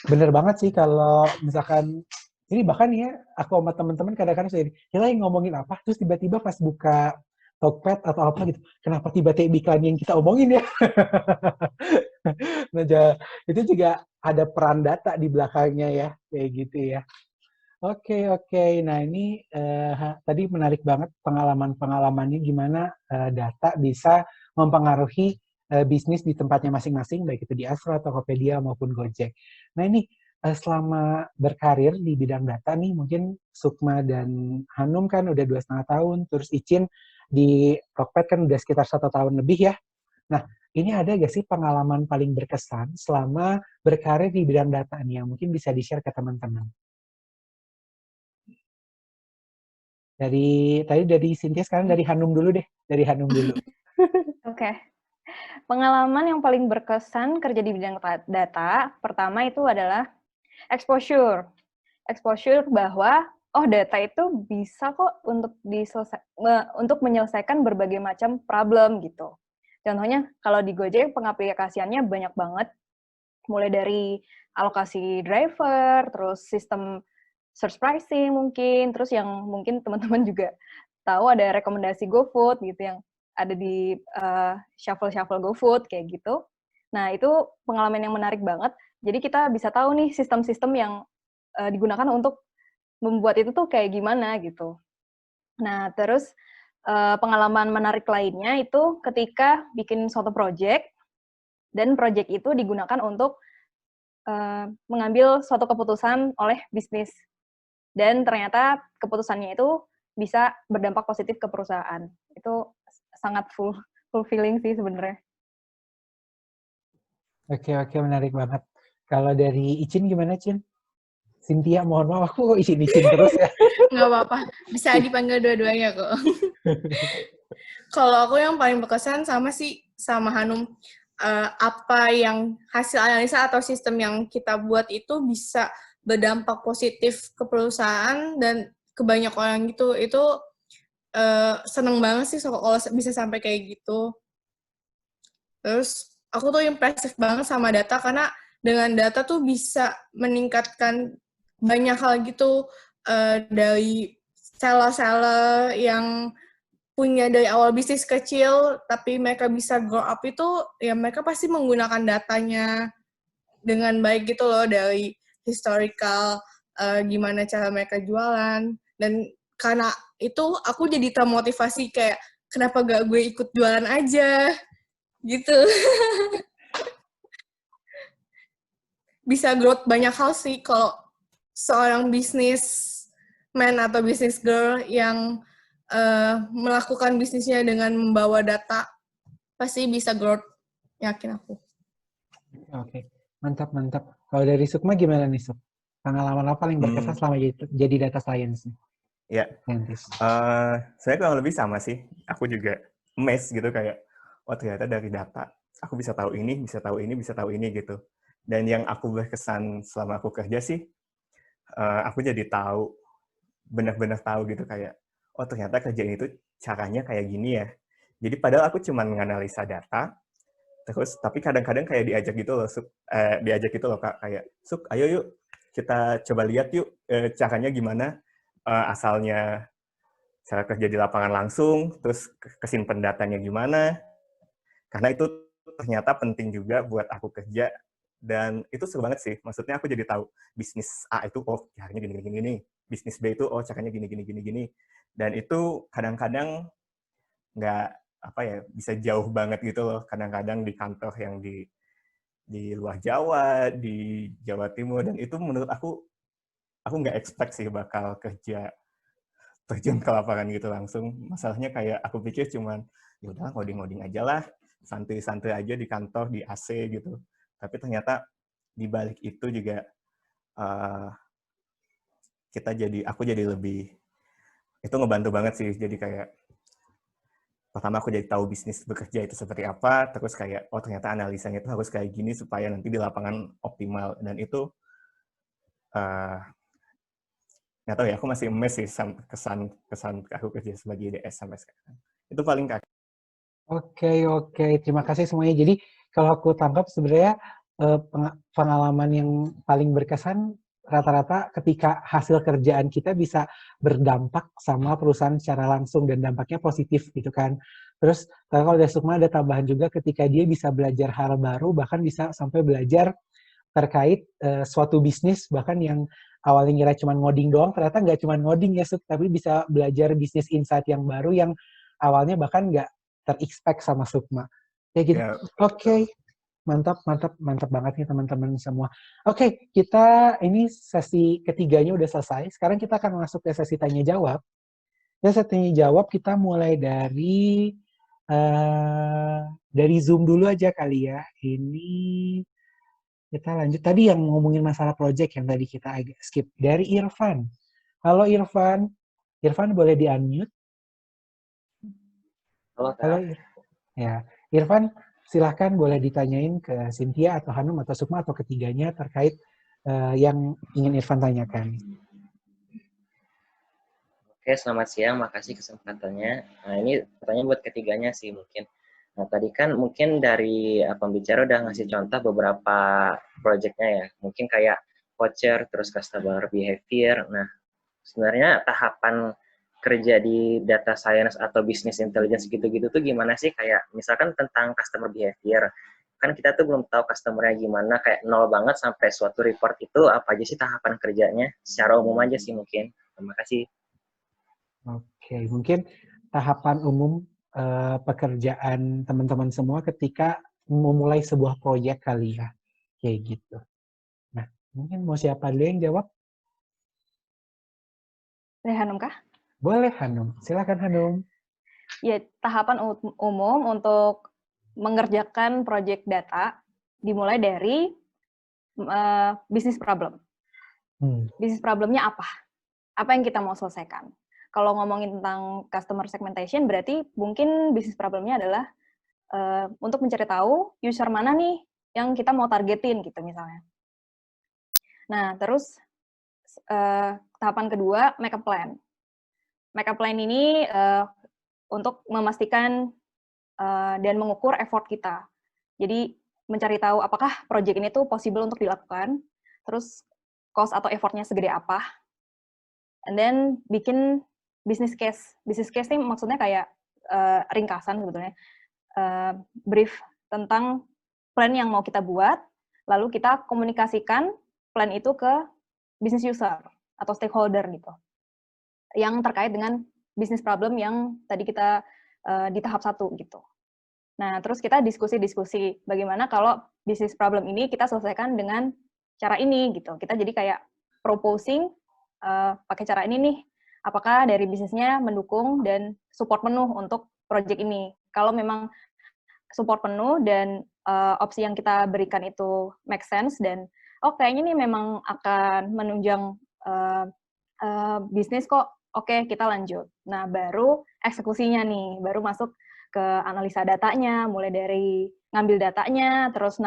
Bener banget sih kalau misalkan, ini bahkan ya, aku sama teman-teman kadang-kadang kita yang ngomongin apa, terus tiba-tiba pas buka Tokped atau apa gitu. Kenapa tiba-tiba iklan yang kita omongin ya? Nah, itu juga ada peran data di belakangnya ya, kayak gitu ya. Oke, oke. Nah, ini tadi menarik banget pengalaman-pengalamannya gimana data bisa mempengaruhi bisnis di tempatnya masing-masing, baik itu di Astra, Tokopedia, maupun Gojek. Nah, ini selama berkarir di bidang data nih, mungkin Sukma dan Hanum kan udah 2,5 tahun, terus Icin di Tokped kan udah sekitar 1 tahun lebih ya. Nah, ini ada gak sih pengalaman paling berkesan selama berkarir di bidang data nih yang mungkin bisa di-share ke teman-teman? Dari Cynthia, sekarang dari Hanum dulu deh. Dari Hanum dulu. Oke. Pengalaman yang paling berkesan kerja di bidang data, pertama itu adalah exposure. Exposure bahwa, oh data itu bisa kok untuk menyelesaikan berbagai macam problem gitu. Contohnya, kalau di Gojek pengaplikasiannya banyak banget, mulai dari alokasi driver, terus sistem search pricing mungkin, terus yang mungkin teman-teman juga tahu ada rekomendasi GoFood gitu yang ada di shuffle GoFood kayak gitu. Nah, itu pengalaman yang menarik banget. Jadi kita bisa tahu nih sistem-sistem yang digunakan untuk membuat itu tuh kayak gimana gitu. Nah, terus pengalaman menarik lainnya itu ketika bikin suatu project dan project itu digunakan untuk mengambil suatu keputusan oleh bisnis. Dan ternyata keputusannya itu bisa berdampak positif ke perusahaan. Itu sangat fulfilling sih sebenarnya. Oke, menarik banget. Kalau dari Icin gimana, Cin? Cynthia, mohon maaf, aku kok Icin terus ya? Nggak apa-apa, bisa dipanggil dua-duanya kok. Kalau aku yang paling berkesan sama Hanum, apa yang hasil analisa atau sistem yang kita buat itu bisa berdampak positif ke perusahaan dan ke banyak orang gitu. Itu seneng banget sih kalau bisa sampai kayak gitu. Terus aku tuh impresif banget sama data karena dengan data tuh bisa meningkatkan banyak hal gitu, dari seller-seller yang punya dari awal bisnis kecil tapi mereka bisa grow up itu ya mereka pasti menggunakan datanya dengan baik gitu loh, dari historical gimana cara mereka jualan, dan karena itu aku jadi termotivasi kayak kenapa gak gue ikut jualan aja gitu. Bisa growth banyak hal sih kalau seorang businessman atau business girl yang melakukan bisnisnya dengan membawa data, pasti bisa growth, yakin aku. Oke, mantap. Kalau dari Sukma gimana nih, Suk? Pengalaman apa paling berkesan selama jadi data science? Ya, saya kurang lebih sama sih. Aku juga amazed gitu kayak, oh ternyata dari data, aku bisa tahu ini, bisa tahu ini, bisa tahu ini gitu. Dan yang aku berkesan selama aku kerja sih, aku jadi tahu, benar-benar tahu gitu kayak, oh ternyata kerjaan itu caranya kayak gini ya. Jadi padahal aku cuma menganalisa data, terus tapi kadang-kadang kayak diajak gitu loh Kak, kayak, Suk, ayo yuk kita coba lihat yuk caranya gimana, asalnya cara kerja di lapangan langsung, terus kesimpan datanya gimana, karena itu ternyata penting juga buat aku kerja, dan itu seru banget sih. Maksudnya aku jadi tahu bisnis A itu, oh caranya gini, bisnis B itu, oh caranya gini. Dan itu kadang-kadang nggak, bisa jauh banget gitu loh, kadang-kadang di kantor yang di luar Jawa, di Jawa Timur, dan itu menurut aku nggak expect sih bakal terjun ke lapangan gitu langsung. Masalahnya kayak aku pikir cuman, ya udah ngoding aja lah, santai-santai aja di kantor, di AC gitu. Tapi ternyata di balik itu juga aku jadi lebih, itu ngebantu banget sih. Jadi kayak pertama aku jadi tahu bisnis bekerja itu seperti apa, terus kayak oh ternyata analisanya itu harus kayak gini supaya nanti di lapangan optimal, dan itu nggak tahu ya, aku masih emes sih kesan aku kerja sebagai DS sampai sekarang. Itu paling Kak. Oke. Terima kasih semuanya. Jadi kalau aku tangkap sebenarnya pengalaman yang paling berkesan rata-rata ketika hasil kerjaan kita bisa berdampak sama perusahaan secara langsung dan dampaknya positif gitu kan. Terus kalau dari Sukma ada tambahan juga ketika dia bisa belajar hal baru, bahkan bisa sampai belajar terkait suatu bisnis, bahkan yang awalnya ngira cuma ngoding doang, ternyata nggak cuma ngoding ya, tapi bisa belajar bisnis insight yang baru yang awalnya bahkan nggak ter-expect sama Sukma. Ya gitu. Ya, Oke. Mantap banget nih teman-teman semua. Oke, kita ini sesi ketiganya udah selesai. Sekarang kita akan masuk ke sesi tanya jawab. Sesi tanya jawab kita mulai dari Zoom dulu aja kali ya. Ini kita lanjut tadi yang ngomongin masalah project yang tadi kita agak skip. Dari Irfan. Halo Irfan. Irfan boleh di-unmute? Halo. Ya, Irfan, silahkan boleh ditanyain ke Cynthia atau Hanum atau Sukma atau ketiganya terkait yang ingin Irfan tanyakan. Oke, selamat siang. Makasih kesempatannya. Nah, ini pertanyaan buat ketiganya sih mungkin. Nah, tadi kan mungkin dari pembicara udah ngasih contoh beberapa project-nya ya. Mungkin kayak voucher, terus customer behavior. Nah, sebenarnya tahapan kerja di data science atau business intelligence gitu-gitu tuh gimana sih? Kayak misalkan tentang customer behavior. Kan kita tuh belum tahu customer-nya gimana, kayak nol banget sampai suatu report itu apa aja sih tahapan kerjanya? Secara umum aja sih mungkin. Terima kasih. Oke, mungkin tahapan umum pekerjaan teman-teman semua ketika memulai sebuah proyek kali ya. Kayak gitu. Nah, mungkin mau siapa dulu yang jawab? Hanum kah? Boleh Hanum, silakan Hanum. Ya, tahapan umum untuk mengerjakan proyek data dimulai dari bisnis problem. Bisnis problemnya apa? Apa yang kita mau selesaikan? Kalau ngomongin tentang customer segmentation, berarti mungkin bisnis problemnya adalah untuk mencari tahu user mana nih yang kita mau targetin gitu misalnya. Nah, terus tahapan kedua, make a plan. Make a plan ini untuk memastikan dan mengukur effort kita. Jadi mencari tahu apakah project ini tuh possible untuk dilakukan, terus cost atau effortnya segede apa, and then bikin business case. Business case ini maksudnya kayak ringkasan sebetulnya, brief tentang plan yang mau kita buat, lalu kita komunikasikan plan itu ke business user atau stakeholder gitu, yang terkait dengan business problem yang tadi kita di tahap 1 gitu. Nah, terus kita diskusi-diskusi bagaimana kalau business problem ini kita selesaikan dengan cara ini gitu. Kita jadi kayak proposing pakai cara ini nih. Apakah dari bisnisnya mendukung dan support penuh untuk project ini? Kalau memang support penuh dan opsi yang kita berikan itu make sense dan kayaknya ini memang akan menunjang bisnis kok. Oke, kita lanjut. Nah, baru eksekusinya nih, baru masuk ke analisa datanya, mulai dari ngambil datanya, terus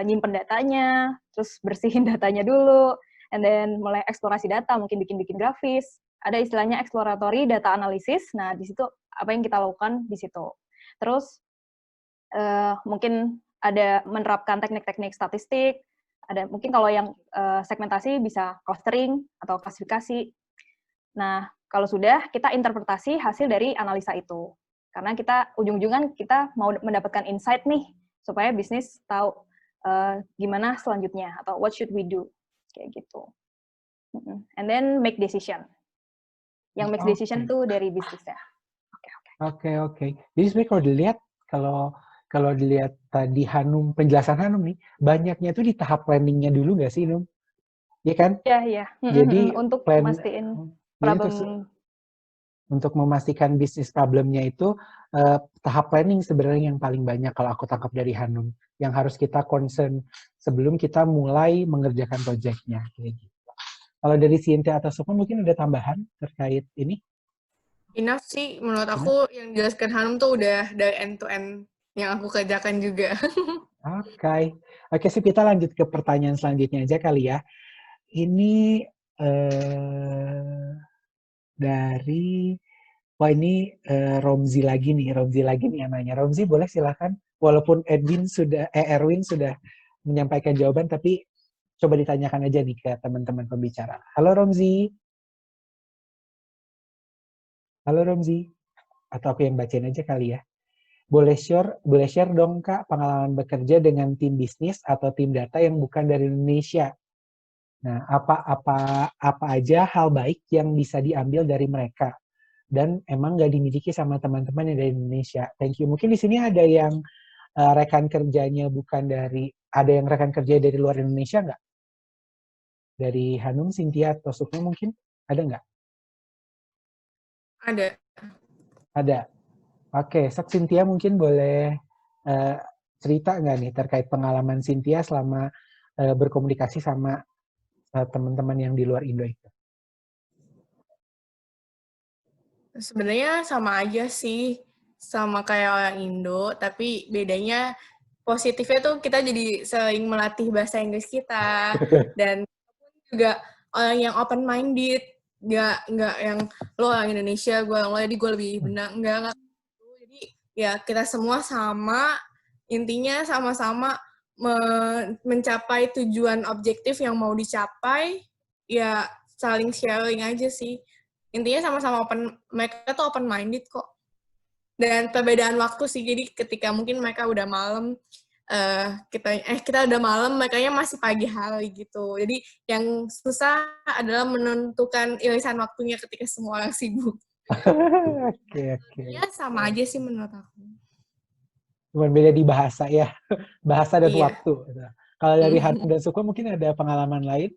nyimpen datanya, terus bersihin datanya dulu, and then mulai eksplorasi data, mungkin bikin-bikin grafis. Ada istilahnya exploratory data analysis. Nah, di situ apa yang kita lakukan di situ. Terus mungkin ada menerapkan teknik-teknik statistik, ada mungkin kalau yang segmentasi bisa clustering atau klasifikasi. Nah, kalau sudah, kita interpretasi hasil dari analisa itu. Karena kita ujung-ujungan kita mau mendapatkan insight nih, supaya bisnis tahu gimana selanjutnya, atau what should we do, kayak gitu. And then make decision. Yang make decision itu dari bisnisnya. Oke. Jadi sebenarnya kalau dilihat tadi Hanum, penjelasan Hanum nih, banyaknya itu di tahap planningnya dulu nggak sih, Num? Iya kan? Iya. Jadi untuk mastiin problem. Untuk memastikan bisnis problemnya itu tahap planning sebenarnya yang paling banyak kalau aku tangkap dari Hanum, yang harus kita concern sebelum kita mulai mengerjakan proyeknya. Gitu. Kalau dari Cynthia atau Sukma mungkin ada tambahan terkait ini? Enough sih, menurut aku yang dijelaskan Hanum tuh udah dari end to end yang aku kerjakan juga. Oke, sih kita lanjut ke pertanyaan selanjutnya aja kali ya. Ini dari Romzi lagi nih yang nanya. Romzi boleh silakan, walaupun Erwin sudah menyampaikan jawaban, tapi Coba ditanyakan aja nih ke teman-teman pembicara. Halo Romzi. Halo Romzi. Atau aku yang bacain aja kali ya. Boleh share dong Kak pengalaman bekerja dengan tim bisnis atau tim data yang bukan dari Indonesia. Nah, apa aja hal baik yang bisa diambil dari mereka dan emang nggak dimiliki sama teman-teman yang dari Indonesia. Thank you. Mungkin di sini ada yang rekan kerjanya ada yang rekan kerja dari luar Indonesia nggak? Dari Hanum, Cynthia, atau Sukma mungkin? Ada nggak? Ada. Ada. Oke, Cynthia mungkin boleh cerita nggak nih terkait pengalaman Cynthia selama berkomunikasi sama teman-teman yang di luar Indo itu? Sebenarnya sama aja sih, sama kayak orang Indo, tapi bedanya positifnya tuh kita jadi sering melatih bahasa Inggris kita, dan juga orang yang open minded, nggak yang lo orang Indonesia, gue orang lo, jadi gue lebih benar, nggak. Jadi ya kita semua sama, intinya sama-sama mencapai tujuan objektif yang mau dicapai, ya saling sharing aja sih. Intinya sama-sama mereka tuh open minded kok. Dan perbedaan waktu sih, jadi ketika mungkin mereka udah malam, kita udah malam, mereka masih pagi hari gitu. Jadi yang susah adalah menentukan irisan waktunya ketika semua orang sibuk. Oke. Ya sama aja sih menurut aku. Cuma beda di bahasa ya, bahasa dan Iya. waktu. Kalau dari Hanum dan Sukma mungkin ada pengalaman lain?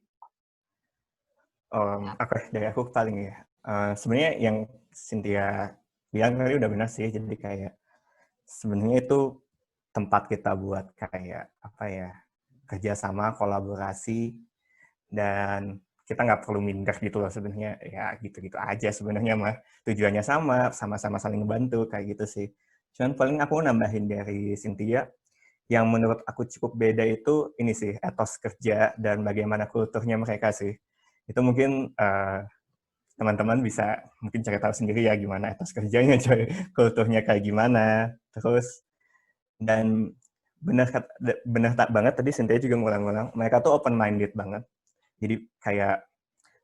Dari aku paling ya. Sebenarnya yang Cynthia bilang tadi udah benar sih. Jadi kayak sebenarnya itu tempat kita buat kayak apa ya, kerjasama, kolaborasi, dan kita nggak perlu minder gitu loh sebenarnya. Ya gitu-gitu aja sebenarnya mah. Tujuannya sama-sama saling membantu kayak gitu sih. Cuman paling aku nambahin dari Cynthia, yang menurut aku cukup beda itu ini sih, etos kerja dan bagaimana kulturnya mereka sih. Itu mungkin teman-teman bisa mungkin cari tahu sendiri ya gimana etos kerjanya, kulturnya kayak gimana. Terus, dan benar tak banget tadi Cynthia juga ngulang-ngulang, mereka tuh open-minded banget. Jadi kayak,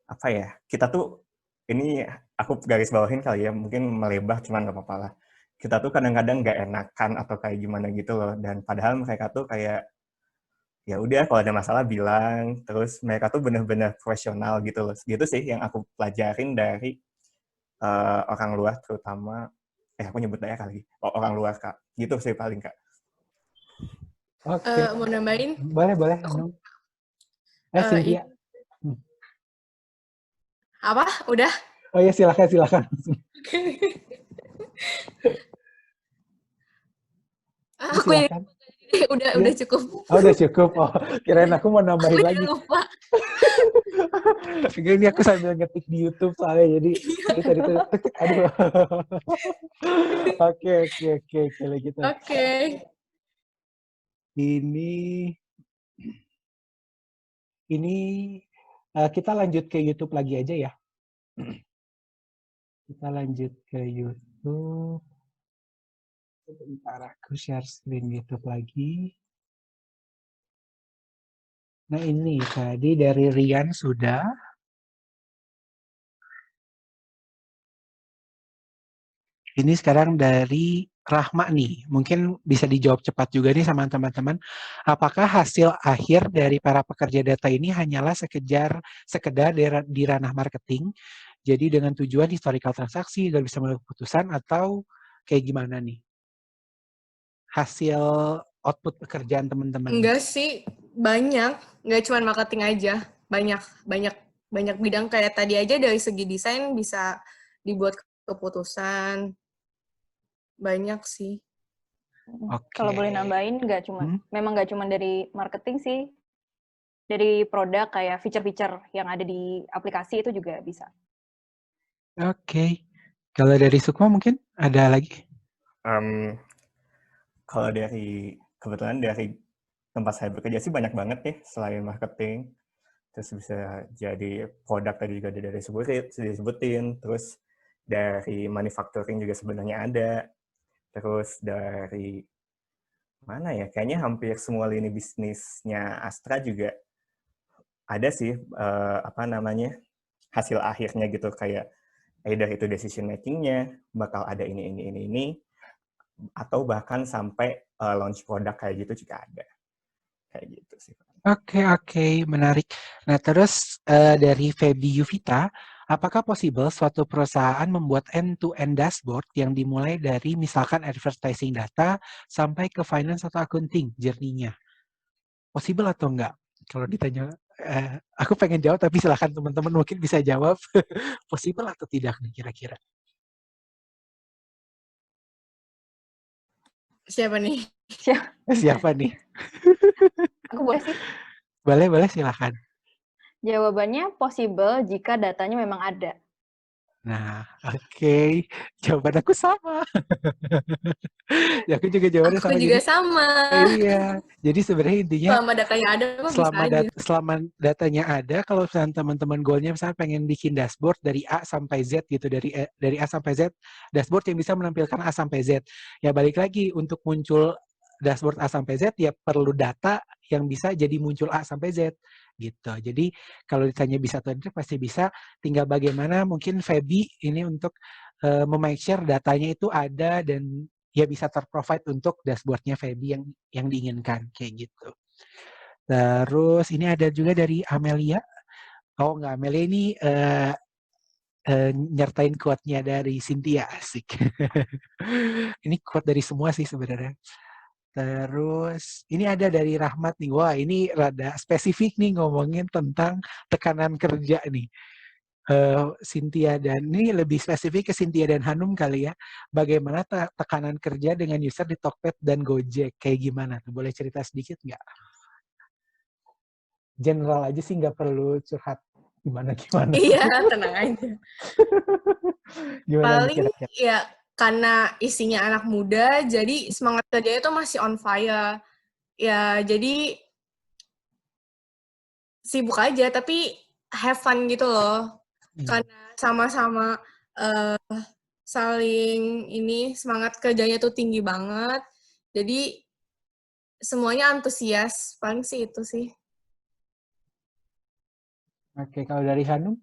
apa ya, kita tuh, ini aku garis bawahin kali ya, mungkin melebar cuman nggak apa-apa lah. Kita tuh kadang-kadang nggak enakan atau kayak gimana gitu loh, dan padahal mereka tuh kayak, ya udah kalau ada masalah bilang, terus mereka tuh benar-benar profesional gitu loh. Gitu sih yang aku pelajarin dari orang luar, terutama aku nyebut aja kali, orang luar Kak. Gitu sih paling Kak. Oke. Mau nambahin? Boleh Hanum. Cynthia. Apa? Udah? Oh ya, silakan. Silakan. Udah cukup. Oh, udah cukup. Oh, kirain aku mau nambahin lagi. Lupa. Ini aku sambil ngetik di YouTube soalnya, jadi tadi aduh. Oke, kalau gitu. Oke. Ini kita lanjut ke YouTube lagi aja ya. Kita lanjut ke YouTube. Sebentar, aku share screen YouTube lagi. Nah, ini tadi dari Rian sudah. Ini sekarang dari Rahma nih. Mungkin bisa dijawab cepat juga nih sama teman-teman. Apakah hasil akhir dari para pekerja data ini hanyalah sekedar di ranah marketing, jadi dengan tujuan historical transaksi dan bisa mengambil keputusan, atau kayak gimana nih hasil output pekerjaan teman-teman? Enggak sih, banyak. Nggak cuma marketing aja. Banyak bidang, kayak tadi aja dari segi desain bisa dibuat keputusan. Banyak sih. Okay. Kalau boleh nambahin, memang nggak cuma dari marketing sih. Dari produk kayak feature-feature yang ada di aplikasi itu juga bisa. Oke. Kalau dari Sukma mungkin ada lagi? Kalau kebetulan dari tempat saya bekerja sih banyak banget nih, selain marketing. Terus bisa jadi produk tadi juga ada disebutin, terus dari manufacturing juga sebenarnya ada, terus dari mana ya, kayaknya hampir semua lini bisnisnya Astra juga ada sih hasil akhirnya gitu, kayak either itu decision making-nya bakal ada ini, atau bahkan sampai launch produk kayak gitu juga ada. Kayak gitu sih. Oke, menarik. Nah, terus dari Feby Yuvita, apakah possible suatu perusahaan membuat end-to-end dashboard yang dimulai dari misalkan advertising data sampai ke finance atau accounting journey-nya? Possible atau enggak? Kalau ditanya, aku pengen jawab tapi silahkan teman-teman mungkin bisa jawab. Possible atau tidak nih kira-kira? Siapa nih? Siapa nih? Aku boleh sih? Boleh, silahkan. Jawabannya possible jika datanya memang ada. Nah, oke. Jawaban aku sama. Ya, aku juga jawabannya Aku sama. juga Jadi, sama. iya. Jadi sebenarnya intinya Selama datanya ada, mah bisa aja. selama datanya ada, kalau misalnya teman-teman goalnya misalnya pengen bikin dashboard dari A sampai Z gitu, dari A sampai Z, dashboard yang bisa menampilkan A sampai Z. Ya balik lagi, untuk muncul dashboard A sampai Z ya perlu data yang bisa jadi muncul A sampai Z gitu. Jadi kalau ditanya bisa atau tidak pasti bisa, tinggal bagaimana mungkin Feby ini untuk memake sure datanya itu ada dan ya bisa terprovide untuk dashboardnya Feby yang diinginkan kayak gitu. Terus ini ada juga dari Amelia. Oh enggak, Amelia ini nyertain quote-nya dari Cynthia, asik. Ini quote dari semua sih sebenarnya. Terus ini ada dari Rahmat nih. Wah, ini rada spesifik nih ngomongin tentang tekanan kerja nih. Cynthia dan ini lebih spesifik ke Cynthia dan Hanum kali ya. Bagaimana tekanan kerja dengan user di Tokped dan Gojek? Kayak gimana tuh? Boleh cerita sedikit nggak? General aja sih, nggak perlu curhat gimana. Iya, tenang aja. Gimana Paling kira-kira? ya karena isinya anak muda, jadi semangat kerjanya itu masih on fire. Ya, jadi sibuk aja, tapi have fun gitu loh. Karena sama-sama saling semangat kerjanya tuh tinggi banget. Jadi semuanya antusias. Paling sih itu sih. Oke, kalau dari Hanum?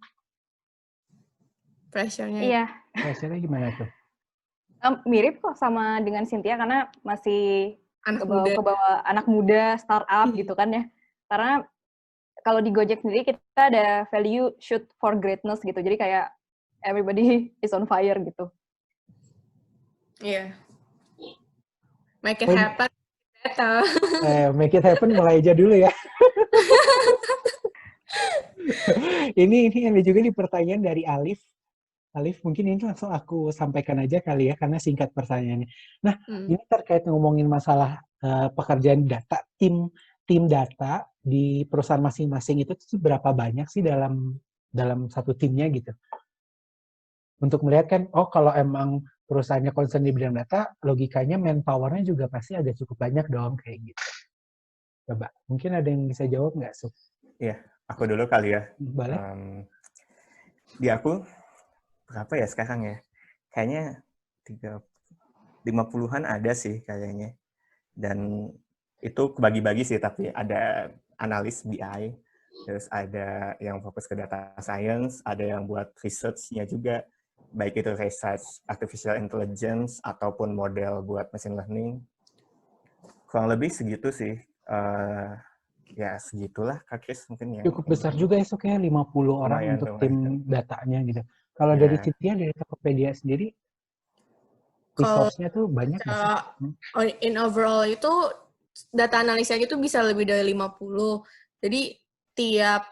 Pressure-nya. Iya. Pressure-nya gimana tuh? Mirip kok sama dengan Cynthia karena masih Kebawa anak muda, startup gitu kan ya. Karena kalau di Gojek sendiri kita ada value shoot for greatness gitu. Jadi kayak everybody is on fire gitu. Iya. Make it happen. Better. Make it happen mulai aja dulu ya. ini ada juga di pertanyaan dari Alif. Alif, mungkin ini langsung aku sampaikan aja kali ya, karena singkat pertanyaannya. Nah, ini terkait ngomongin masalah pekerjaan data, tim data di perusahaan masing-masing itu berapa banyak sih dalam satu timnya gitu. Untuk melihat kan, oh kalau emang perusahaannya concern di bidang data, logikanya manpower-nya juga pasti ada cukup banyak dong, kayak gitu. Coba, mungkin ada yang bisa jawab nggak, Suk? Iya, aku dulu kali ya. Boleh. Di aku, berapa ya sekarang ya? Kayaknya 50-an ada sih kayaknya. Dan itu kebagi-bagi sih, tapi ada analis BI, terus ada yang fokus ke data science, ada yang buat research-nya juga, baik itu research artificial intelligence ataupun model buat machine learning. Kurang lebih segitu sih. Ya segitulah Kak Chris mungkin yang cukup besar juga ya Sok ya, 50 orang untuk tim datanya gitu. Kalau dari Cynthia, dari Tokopedia sendiri, resource-nya tuh banyak nggak sih? In overall itu data analisanya itu bisa lebih dari 50. Jadi tiap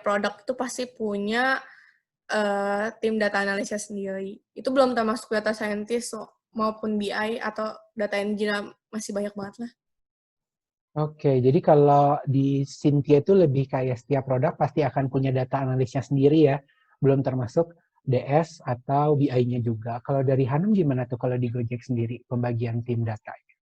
produk itu pasti punya tim data analisa sendiri. Itu belum termasuk data scientist maupun BI atau data engineer, masih banyak banget lah. Oke, jadi kalau di Cynthia itu lebih kayak setiap produk pasti akan punya data analisnya sendiri ya, belum termasuk DS atau BI-nya juga. Kalau dari Hanum gimana tuh kalau di Gojek sendiri, pembagian tim datanya?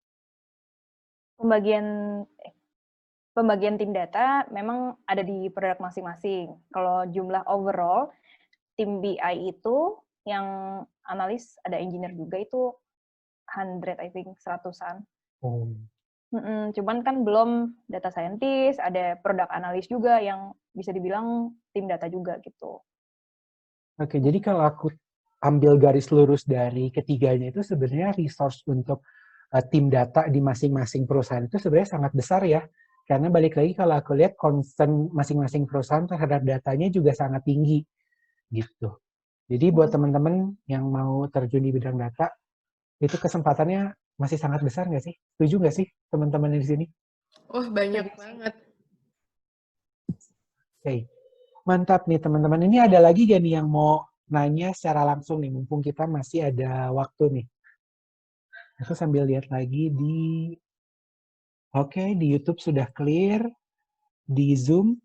Pembagian tim data memang ada di produk masing-masing. Kalau jumlah overall, tim BI itu yang analis, ada engineer juga itu 100, I think, 100-an. Oh, Cuman kan belum data scientist, ada product analyst juga yang bisa dibilang tim data juga gitu. Oke, jadi kalau aku ambil garis lurus dari ketiganya itu sebenarnya resource untuk tim data di masing-masing perusahaan itu sebenarnya sangat besar ya. Karena balik lagi kalau aku lihat concern masing-masing perusahaan terhadap datanya juga sangat tinggi gitu. Jadi buat teman-teman yang mau terjun di bidang data, itu kesempatannya masih sangat besar nggak sih? Setuju nggak sih teman-teman di sini? Wah, banyak banget. Oke, mantap nih teman-teman. Ini ada lagi gak nih yang mau nanya secara langsung nih, mumpung kita masih ada waktu nih. Aku sambil lihat lagi Oke, di YouTube sudah clear, di Zoom.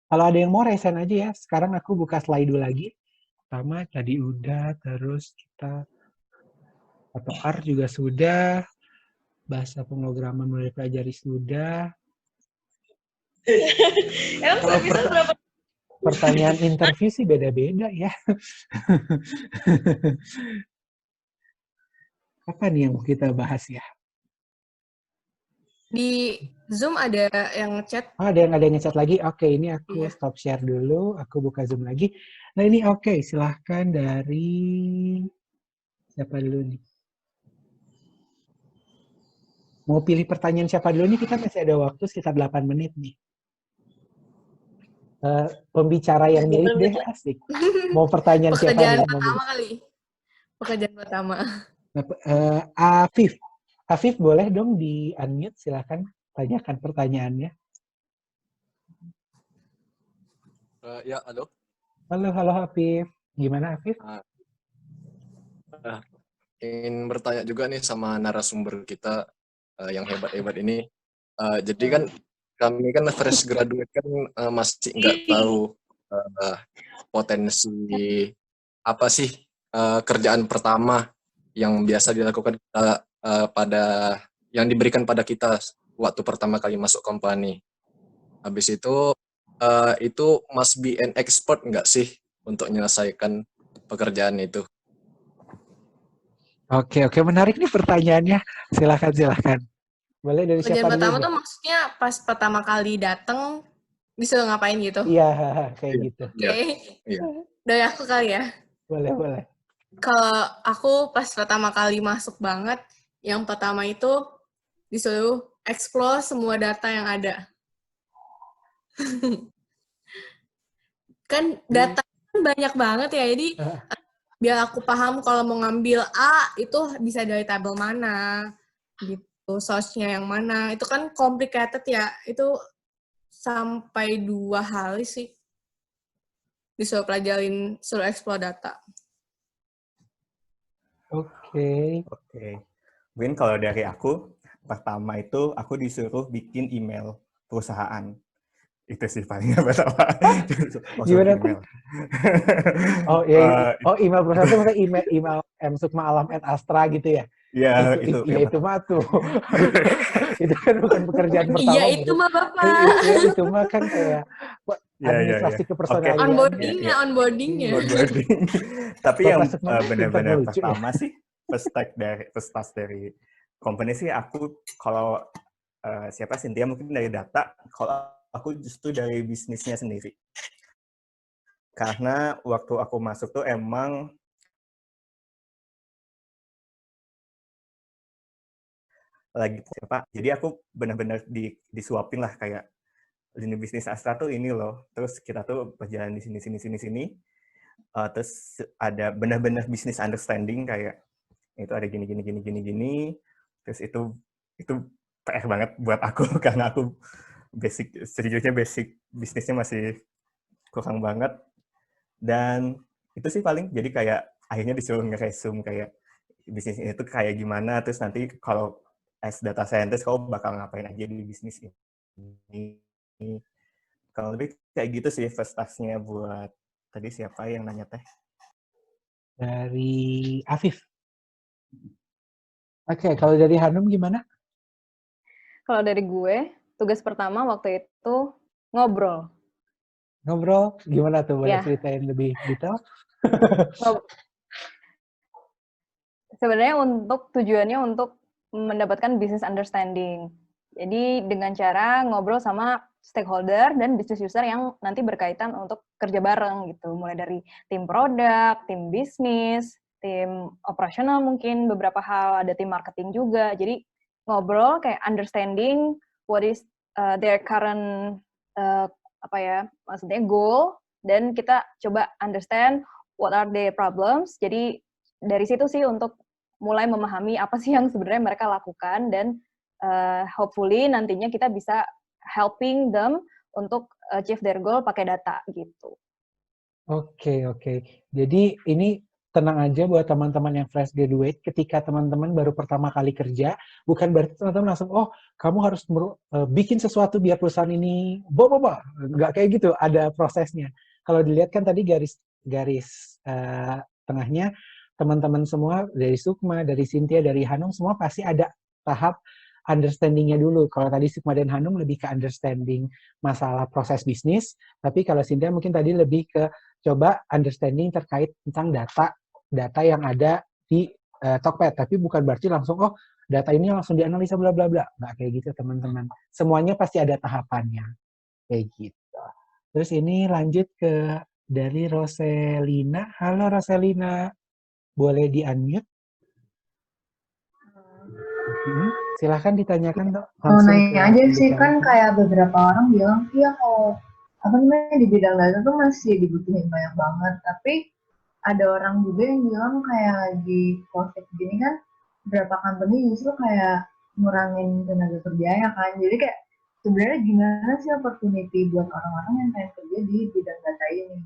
Kalau ada yang mau resen aja ya, sekarang aku buka slide lagi. Pertama tadi udah, terus kita atau R juga sudah, bahasa pemrograman mulai pelajari sudah. Kalau pertanyaan interview sih beda-beda ya. Apa nih yang kita bahas ya? Di Zoom ada yang chat. Oh, ada yang ngechat lagi. Oke, ini aku stop share dulu. Aku buka Zoom lagi. Nah, ini oke. Silahkan dari siapa dulu nih? Mau pilih pertanyaan siapa dulu nih? Kita masih ada waktu sekitar 8 menit nih. Pembicara yang mirip deh, asik. Mau pertanyaan siapa nih? Pekerjaan pertama kali. Pekerjaan pertama. Afif, boleh dong di-unmute? Silahkan tanyakan pertanyaannya. Ya, halo. Halo Afif. Gimana Afif? Ingin bertanya juga nih sama narasumber kita yang hebat-hebat ini. Jadi kan kami kan fresh graduate kan masih nggak tahu potensi apa sih kerjaan pertama yang biasa dilakukan kita, yang diberikan pada kita waktu pertama kali masuk company. Habis itu must be an expert nggak sih untuk menyelesaikan pekerjaan itu? Oke, menarik nih pertanyaannya. Silahkan. Boleh dari siapa dulu? Pekerjaan pertama tuh maksudnya pas pertama kali datang bisa ngapain gitu? Iya, kayak gitu. Oke. Dari aku kali ya. Boleh. Kalau aku pas pertama kali masuk banget, yang pertama itu disuruh explore semua data yang ada. Kan data banyak banget ya, jadi biar aku paham kalau mau ngambil A itu bisa dari tabel mana, gitu, source-nya yang mana. Itu kan complicated ya, itu sampai 2 hari sih disuruh pelajarin, suruh explore data. Oke. Mungkin kalau dari aku, pertama itu aku disuruh bikin email perusahaan. Itu sih paling pertama. Gimana tuh? Email perusahaan itu maksudnya email msukmaalam@astra gitu ya? Iya, itu mah tuh. Itu kan bukan pekerjaan pertama. Iya, itu mah Bapak. Itu mah kan kayak administrasi kepersonalian. Onboardingnya. Tapi yang benar-benar pertama sih, first touch dari company sih aku, kalau Cynthia mungkin dari data, kalau aku justru dari bisnisnya sendiri. Karena waktu aku masuk tuh emang lagi jadi aku benar-benar disuapin lah kayak lini bisnis Astra tuh ini loh, terus kita tuh berjalan di sini. Terus ada benar-benar bisnis understanding kayak itu ada gini. Terus itu PR banget buat aku karena aku sejujurnya basic bisnisnya masih kurang banget. Dan itu sih paling, jadi kayak akhirnya disuruh nge-resume kayak bisnis ini tuh kayak gimana, terus nanti kalau as data scientist kau bakal ngapain aja di bisnis ini. Kalau lebih kayak gitu sih first task-nya buat tadi siapa yang nanya teh? Dari Afif. Oke, kalau dari Hanum gimana? Kalau dari gue, tugas pertama waktu itu ngobrol. Ngobrol? Gimana tuh? Boleh ceritain lebih detail? Sebenarnya tujuannya untuk mendapatkan business understanding. Jadi dengan cara ngobrol sama stakeholder dan business user yang nanti berkaitan untuk kerja bareng gitu. Mulai dari tim produk, tim bisnis, tim operasional mungkin beberapa hal, ada tim marketing juga. Jadi ngobrol kayak understanding what is their current maksudnya goal, dan kita coba understand what are their problems. Jadi dari situ sih untuk mulai memahami apa sih yang sebenarnya mereka lakukan, dan hopefully nantinya kita bisa helping them untuk achieve their goal pakai data gitu. Oke. Jadi ini tenang aja buat teman-teman yang fresh graduate, ketika teman-teman baru pertama kali kerja, bukan berarti teman-teman langsung, oh kamu harus bikin sesuatu biar perusahaan ini, nggak kayak gitu, ada prosesnya. Kalau dilihat kan tadi garis tengahnya, teman-teman semua dari Sukma, dari Cynthia, dari Hanum, semua pasti ada tahap understanding-nya dulu. Kalau tadi Sukma dan Hanum lebih ke understanding masalah proses bisnis, tapi kalau Cynthia mungkin tadi lebih ke coba understanding terkait tentang data yang ada di Tokped. Tapi bukan berarti langsung, oh data ini langsung dianalisa bla bla bla. Nggak kayak gitu teman-teman. Semuanya pasti ada tahapannya. Kayak gitu. Terus ini lanjut ke dari Roselina. Halo Roselina. Boleh di-unmute? Silahkan ditanyakan, Dok. Mau nanya aja sih, kan kayak beberapa orang bilang, iya kalau di bidang data tuh masih dibutuhin banyak banget, tapi ada orang juga yang bilang kayak di COVID gini kan, beberapa company justru kayak ngurangin tenaga kerjanya kan, jadi kayak sebenarnya gimana sih opportunity buat orang-orang yang pengen kerja di bidang data ini?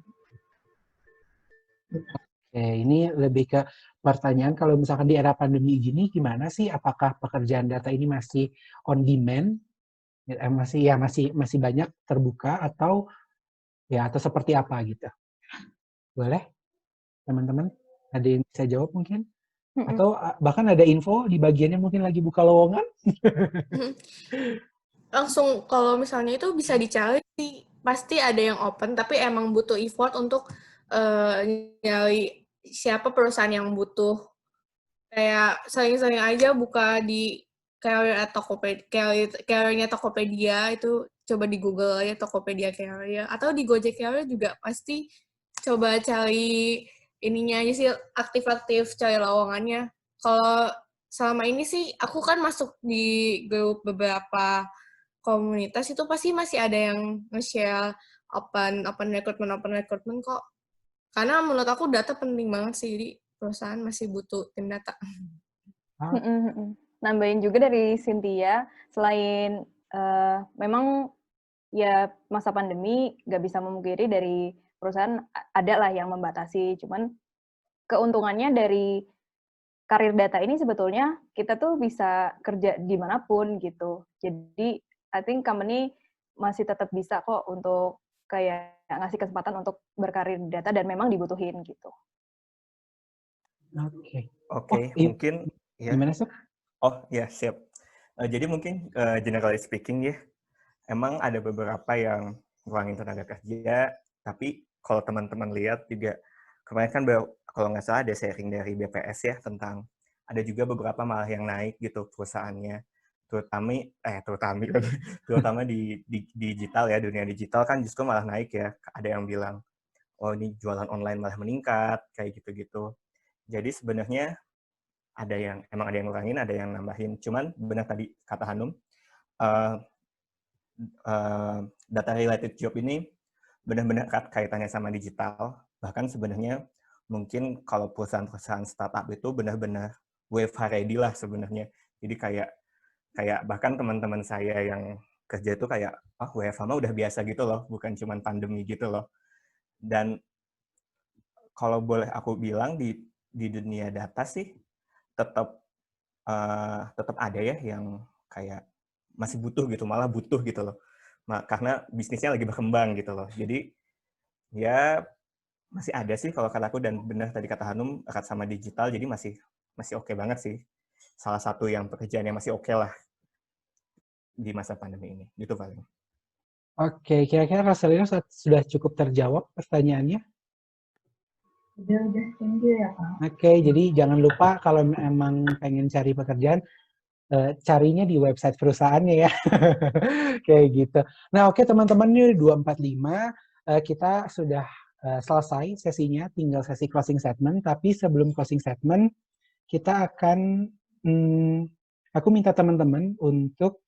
Gitu. Oke, ini lebih ke pertanyaan kalau misalkan di era pandemi gini gimana sih, apakah pekerjaan data ini masih on demand, masih banyak terbuka, atau seperti apa gitu? Boleh teman-teman ada yang bisa jawab mungkin, atau bahkan ada info di bagiannya mungkin lagi buka lowongan? Langsung kalau misalnya itu bisa dicari sih, pasti ada yang open, tapi emang butuh effort untuk nyari siapa perusahaan yang butuh. Kayak sering-sering aja buka di career-nya Tokopedia, itu coba di Google aja Tokopedia Career, atau di Gojek Career juga pasti coba cari ininya aja sih, aktif-aktif cari lowongannya. Kalau selama ini sih aku kan masuk di grup beberapa komunitas, itu pasti masih ada yang nge-share open recruitment kok. Karena menurut aku data penting banget sih, jadi perusahaan masih butuh tim data. Nambahin juga dari Cynthia, selain memang ya masa pandemi nggak bisa memungkiri dari perusahaan ada lah yang membatasi, cuman keuntungannya dari karir data ini sebetulnya kita tuh bisa kerja dimanapun gitu. Jadi I think company masih tetap bisa kok untuk kayak ngasih kesempatan untuk berkarir di data dan memang dibutuhin gitu. Oke, mungkin ya. Gimana sih? Oh ya, siap. Jadi mungkin generally speaking ya, emang ada beberapa yang ngurangin tenaga kerja, tapi kalau teman-teman lihat juga kemarin kan kalau nggak salah ada sharing dari BPS ya tentang ada juga beberapa malah yang naik gitu perusahaannya, terutama di digital ya, dunia digital kan justru malah naik ya. Ada yang bilang, oh ini jualan online malah meningkat kayak gitu-gitu. Jadi sebenarnya emang ada yang ngurangin, ada yang nambahin. Cuman benar tadi kata Hanum, data related job ini benar-benar kaitannya sama digital. Bahkan sebenarnya mungkin kalau perusahaan-perusahaan startup itu benar-benar WFH ready lah sebenarnya. Jadi kayak bahkan teman-teman saya yang kerja itu kayak, WFH mah udah biasa gitu loh, bukan cuma pandemi gitu loh. Dan kalau boleh aku bilang di dunia data sih tetap ada ya yang kayak masih butuh gitu, malah butuh gitu loh. Karena bisnisnya lagi berkembang gitu loh. Jadi ya masih ada sih kalau kataku, dan benar tadi kata Hanum erat sama digital, jadi masih oke banget sih. Salah satu yang pekerjaan yang masih oke lah di masa pandemi ini. Gitu paling. Oke, kira-kira Roselina sudah cukup terjawab pertanyaannya? Udah, thank you ya Pak. Oke, jadi jangan lupa kalau emang pengen cari pekerjaan, carinya di website perusahaannya ya. Kayak gitu. Nah, oke teman-teman, ini 245 kita sudah selesai sesinya, tinggal sesi closing statement. Tapi sebelum closing statement, kita akan aku minta teman-teman untuk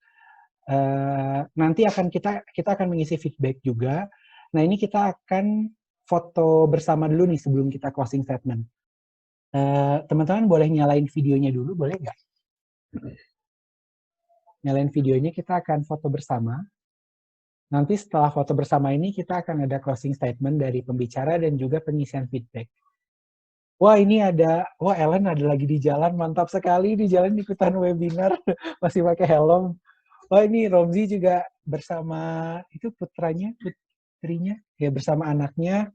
nanti kita akan mengisi feedback juga. Nah, ini kita akan foto bersama dulu nih sebelum kita closing statement. Teman-teman boleh nyalain videonya dulu, boleh nggak? Nyalain videonya, kita akan foto bersama. Nanti setelah foto bersama ini, kita akan ada closing statement dari pembicara dan juga pengisian feedback. Wah, ini wah Ellen ada lagi di jalan, mantap sekali di jalan ikutan webinar, masih pakai helm. Wah, ini Romzi juga bersama, itu putrinya, ya bersama anaknya.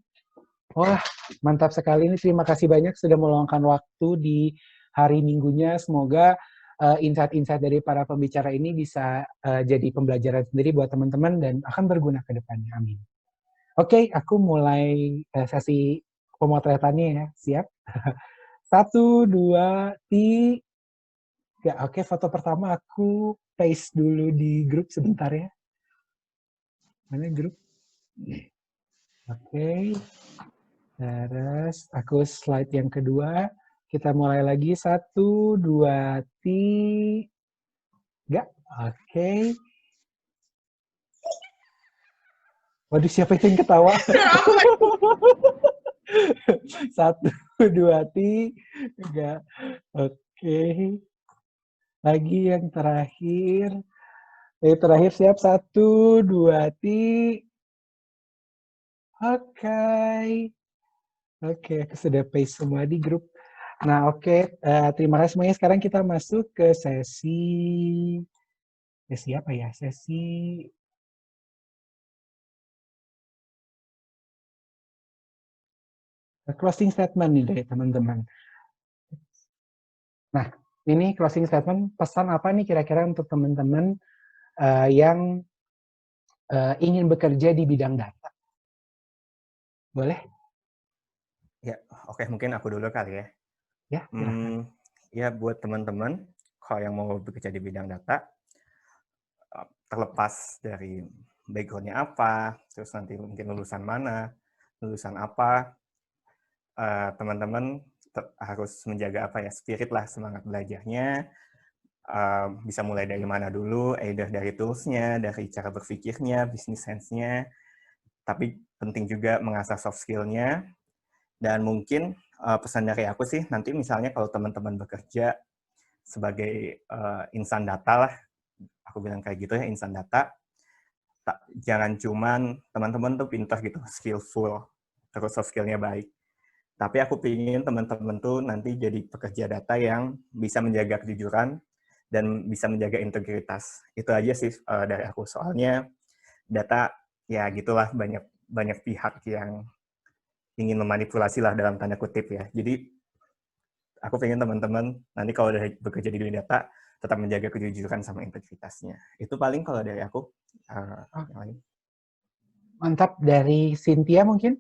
Wah, mantap sekali ini, terima kasih banyak sudah meluangkan waktu di hari Minggunya, semoga insight-insight dari para pembicara ini bisa jadi pembelajaran sendiri buat teman-teman dan akan berguna ke depannya. Amin. Oke, aku mulai sesi pemotretannya ya. Siap? 1, 2, 3. Oke, foto pertama aku paste dulu di grup sebentar ya. Mana grup? Oke. Terus aku slide yang kedua. Kita mulai lagi 1, 2, 3. Oke. Waduh, siapa itu yang ketawa? 1, 2, 3. Oke. Lagi yang terakhir. Terakhir siap. 1, 2, 3. Oke, aku sudah paste semua di grup. Nah, oke. Terima kasih semuanya. Sekarang kita masuk ke sesi apa ya? Sesi closing statement nih dari teman-teman. Nah, ini closing statement, pesan apa nih kira-kira untuk teman-teman yang ingin bekerja di bidang data? Boleh? Ya, oke, mungkin aku dulu kali ya. Ya, silakan. Ya, buat teman-teman, kalau yang mau bekerja di bidang data, terlepas dari background-nya apa, terus nanti mungkin lulusan mana, lulusan apa, teman-teman harus menjaga apa ya, spirit lah, semangat belajarnya. Bisa mulai dari mana dulu, either dari tools-nya, dari cara berpikirnya, business sense-nya, tapi penting juga mengasah soft skill-nya. Dan mungkin pesan dari aku sih, nanti misalnya kalau teman-teman bekerja sebagai insan data lah, aku bilang kayak gitu ya, insan data, jangan cuman teman-teman tuh pintar gitu, skillful, terus soft skill-nya baik. Tapi aku pingin teman-teman tuh nanti jadi pekerja data yang bisa menjaga kejujuran dan bisa menjaga integritas. Itu aja sih dari aku. Soalnya data, ya gitulah, banyak pihak yang ingin memanipulasi lah dalam tanda kutip ya. Jadi aku pengen teman-teman nanti kalau udah bekerja di dunia data tetap menjaga kejujuran sama integritasnya. Itu paling kalau dari aku. Mantap. Dari Cynthia mungkin?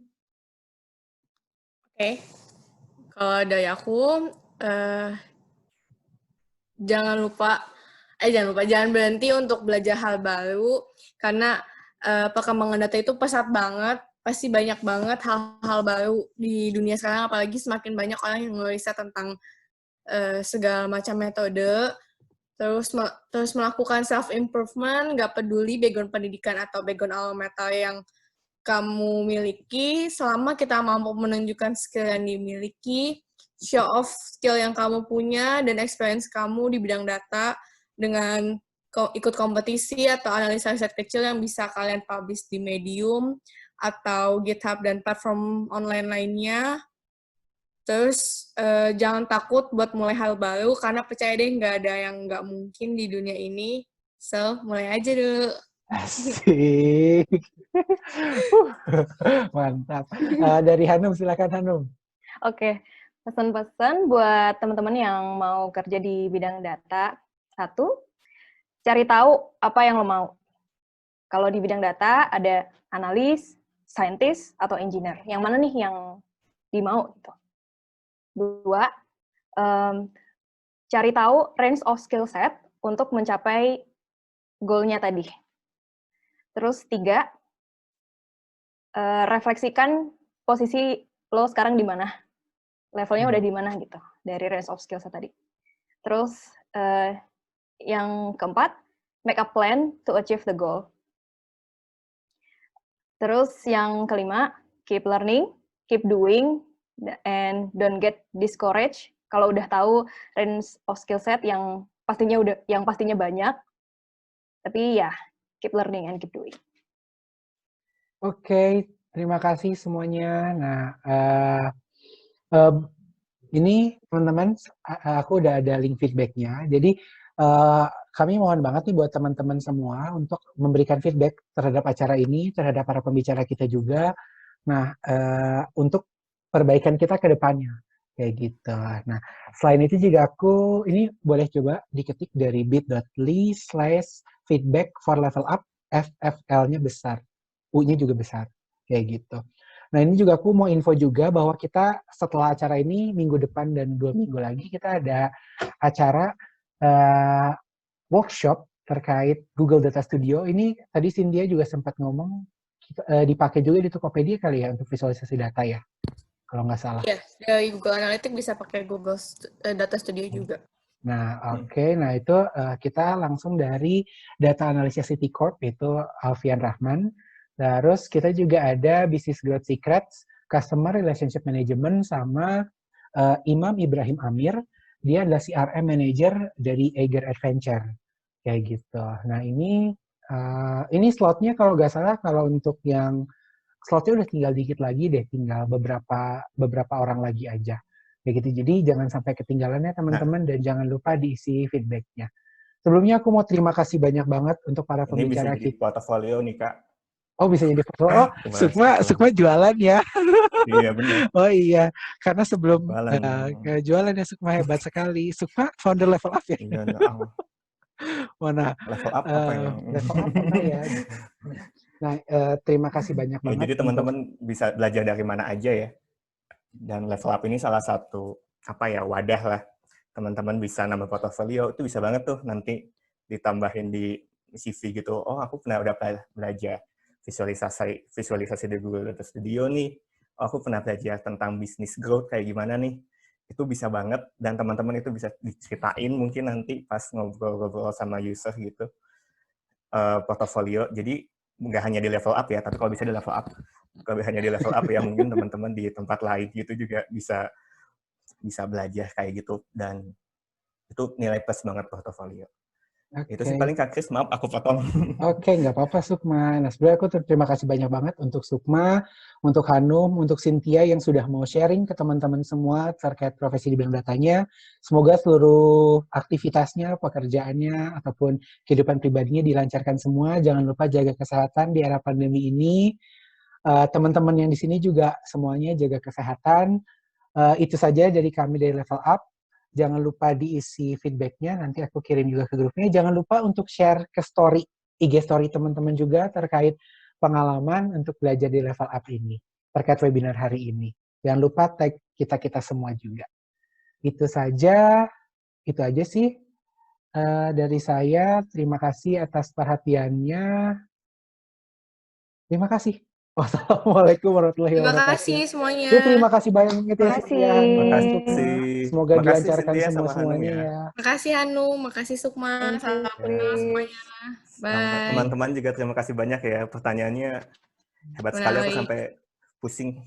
Oke. Kalau dari aku, jangan berhenti untuk belajar hal baru, karena perkembangan data itu pesat banget, pasti banyak banget hal-hal baru di dunia sekarang, apalagi semakin banyak orang yang ngeriset tentang segala macam metode, terus melakukan self-improvement, nggak peduli background pendidikan atau background alma mater yang kamu miliki, selama kita mampu menunjukkan skill yang dimiliki, show off skill yang kamu punya, dan experience kamu di bidang data dengan ikut kompetisi atau analisa riset kecil yang bisa kalian publish di Medium atau GitHub dan platform online lainnya. Terus jangan takut buat mulai hal baru, karena percaya deh nggak ada yang nggak mungkin di dunia ini. So, mulai aja dulu. Asik. Mantap. Dari Hanum, silakan Hanum. Oke, pesan-pesan buat teman-teman yang mau kerja di bidang data. 1, cari tahu apa yang lo mau. Kalau di bidang data ada analis, scientist, atau engineer. Yang mana nih yang dimau? Gitu. 2, cari tahu range of skill set untuk mencapai goal-nya tadi. Terus 3, refleksikan posisi lo sekarang di mana, levelnya udah di mana gitu, dari range of skills tadi. Terus yang keempat, make a plan to achieve the goal. Terus yang kelima, keep learning, keep doing, and don't get discouraged. Kalau udah tahu range of skill set yang pastinya banyak, tapi ya keep learning and keep doing. Oke, terima kasih semuanya. Nah, ini teman-teman, aku udah ada link feedback-nya. Jadi, kami mohon banget nih buat teman-teman semua untuk memberikan feedback terhadap acara ini, terhadap para pembicara kita juga. Nah, untuk perbaikan kita ke depannya. Kayak gitu. Nah, selain itu juga ini boleh coba diketik dari bit.ly/feedback for level up, FFL-nya besar. U-nya juga besar. Kayak gitu. Nah, ini juga aku mau info juga bahwa kita setelah acara ini, minggu depan dan 2 minggu lagi, kita ada acara workshop terkait Google Data Studio. Ini tadi Cynthia juga sempat ngomong, dipakai juga di Tokopedia kali ya untuk visualisasi data ya, kalau nggak salah. Iya, dari Google Analytics bisa pakai Google Data Studio juga. Nah, oke. Nah, itu kita langsung dari Data Analysis City Corp, itu Alfian Rahman. Terus kita juga ada Business Growth Secrets, Customer Relationship Management, sama Imam Ibrahim Amir. Dia adalah CRM Manager dari Eiger Adventure. Kayak gitu. Nah, ini slotnya kalau nggak salah, kalau untuk yang slotnya udah tinggal dikit lagi deh, tinggal beberapa orang lagi aja. Kayak gitu. Jadi jangan sampai ketinggalan ya teman-teman, dan jangan lupa diisi feedback-nya. Sebelumnya aku mau terima kasih banyak banget untuk para pembicara kita. Ini bisa jadi portofolio nih, Kak. Oh, bisa jadi portofolio. Oh, Sukma jualan ya. Iya, benar. Oh iya, karena sebelum jualan ya Sukma hebat sekali. Sukma founder Level Up ya? Iya, Mana? Level Up apa ya? Level Up apa ya? Nah, terima kasih banyak banget. Jadi teman-teman bisa belajar dari mana aja ya. Dan Level Up ini salah satu wadah lah. Teman-teman bisa nambah portofolio, itu bisa banget tuh nanti ditambahin di CV gitu. Oh, aku udah belajar visualisasi di Google Data Studio nih. Oh, aku pernah belajar tentang business growth kayak gimana nih. Itu bisa banget, dan teman-teman itu bisa diceritain mungkin nanti pas ngobrol-ngobrol sama user gitu. Portofolio. Jadi nggak hanya di Level Up ya, tapi kalau bisa di Level Up. Kalau hanya di Level Up ya mungkin teman-teman di tempat lain gitu juga bisa belajar kayak gitu, dan itu nilai plus banget portofolio. Okay. Itu sih paling Kak Kris, maaf aku potong. Oke, nggak apa-apa Sukma. Nah, sebenarnya aku terima kasih banyak banget untuk Sukma, untuk Hanum, untuk Cynthia yang sudah mau sharing ke teman-teman semua terkait profesi di bidang datanya. Semoga seluruh aktivitasnya, pekerjaannya, ataupun kehidupan pribadinya dilancarkan semua. Jangan lupa jaga kesehatan di era pandemi ini. Teman-teman yang di sini juga semuanya jaga kesehatan. Itu saja dari kami dari Level Up. Jangan lupa diisi feedback-nya, nanti aku kirim juga ke grupnya. Jangan lupa untuk share ke story, IG story teman-teman juga terkait pengalaman untuk belajar di Level Up ini, terkait webinar hari ini. Jangan lupa tag kita semua juga. Itu aja sih dari saya. Terima kasih atas perhatiannya. Terima kasih. Wassalamualaikum warahmatullahi wabarakatuh. Terima kasih semuanya. Terima kasih banyak ya. Terima kasih. Semoga dilancarkan semuanya ya. Makasih Hanum, makasih Sukma, salam kenal semuanya. Bye. Teman-teman juga terima kasih banyak ya, pertanyaannya hebat sekali, aku sampai pusing.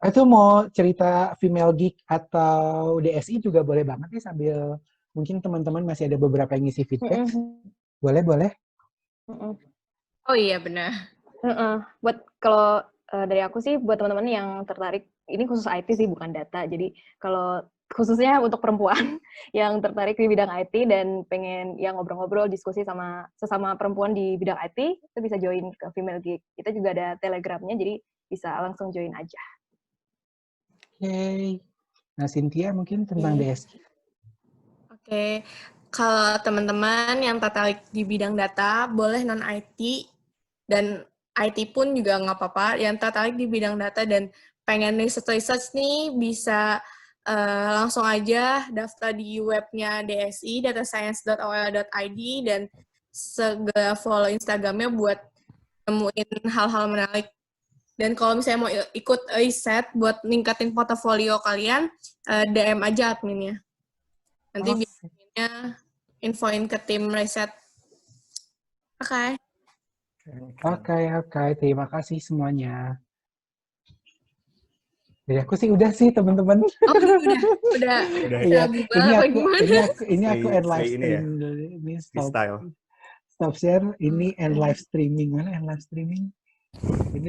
Itu mau cerita female geek atau DSI juga boleh banget nih, sambil mungkin teman-teman masih ada beberapa yang ngisi feedback. Boleh. Oh iya benar. Buat kalau dari aku sih, buat teman-teman yang tertarik, ini khusus IT sih bukan data. Jadi kalau khususnya untuk perempuan yang tertarik di bidang IT dan pengen yang ngobrol-ngobrol, diskusi sama sesama perempuan di bidang IT, itu bisa join ke Female Geek. Kita juga ada Telegramnya, jadi bisa langsung join aja. Oke. Nah, Cynthia mungkin tentang DSI. Oke. Kalau teman-teman yang tertarik di bidang data, boleh non-IT, dan IT pun juga nggak apa-apa. Yang tertarik di bidang data dan pengen research nih, bisa langsung aja daftar di webnya DSI, datascience.ol.id, dan segera follow Instagramnya buat nemuin hal-hal menarik. Dan kalau misalnya mau ikut riset buat ningkatin portofolio kalian, DM aja adminnya. Nanti biasanya infoin ke tim riset. Oke. Oke. Terima kasih semuanya. Dari aku sih udah sih teman-teman. Oh, udah Iya, ini aku end live ini ya, stream. Ini style. Stop share. Ini end live streaming. Mana end live streaming? Ini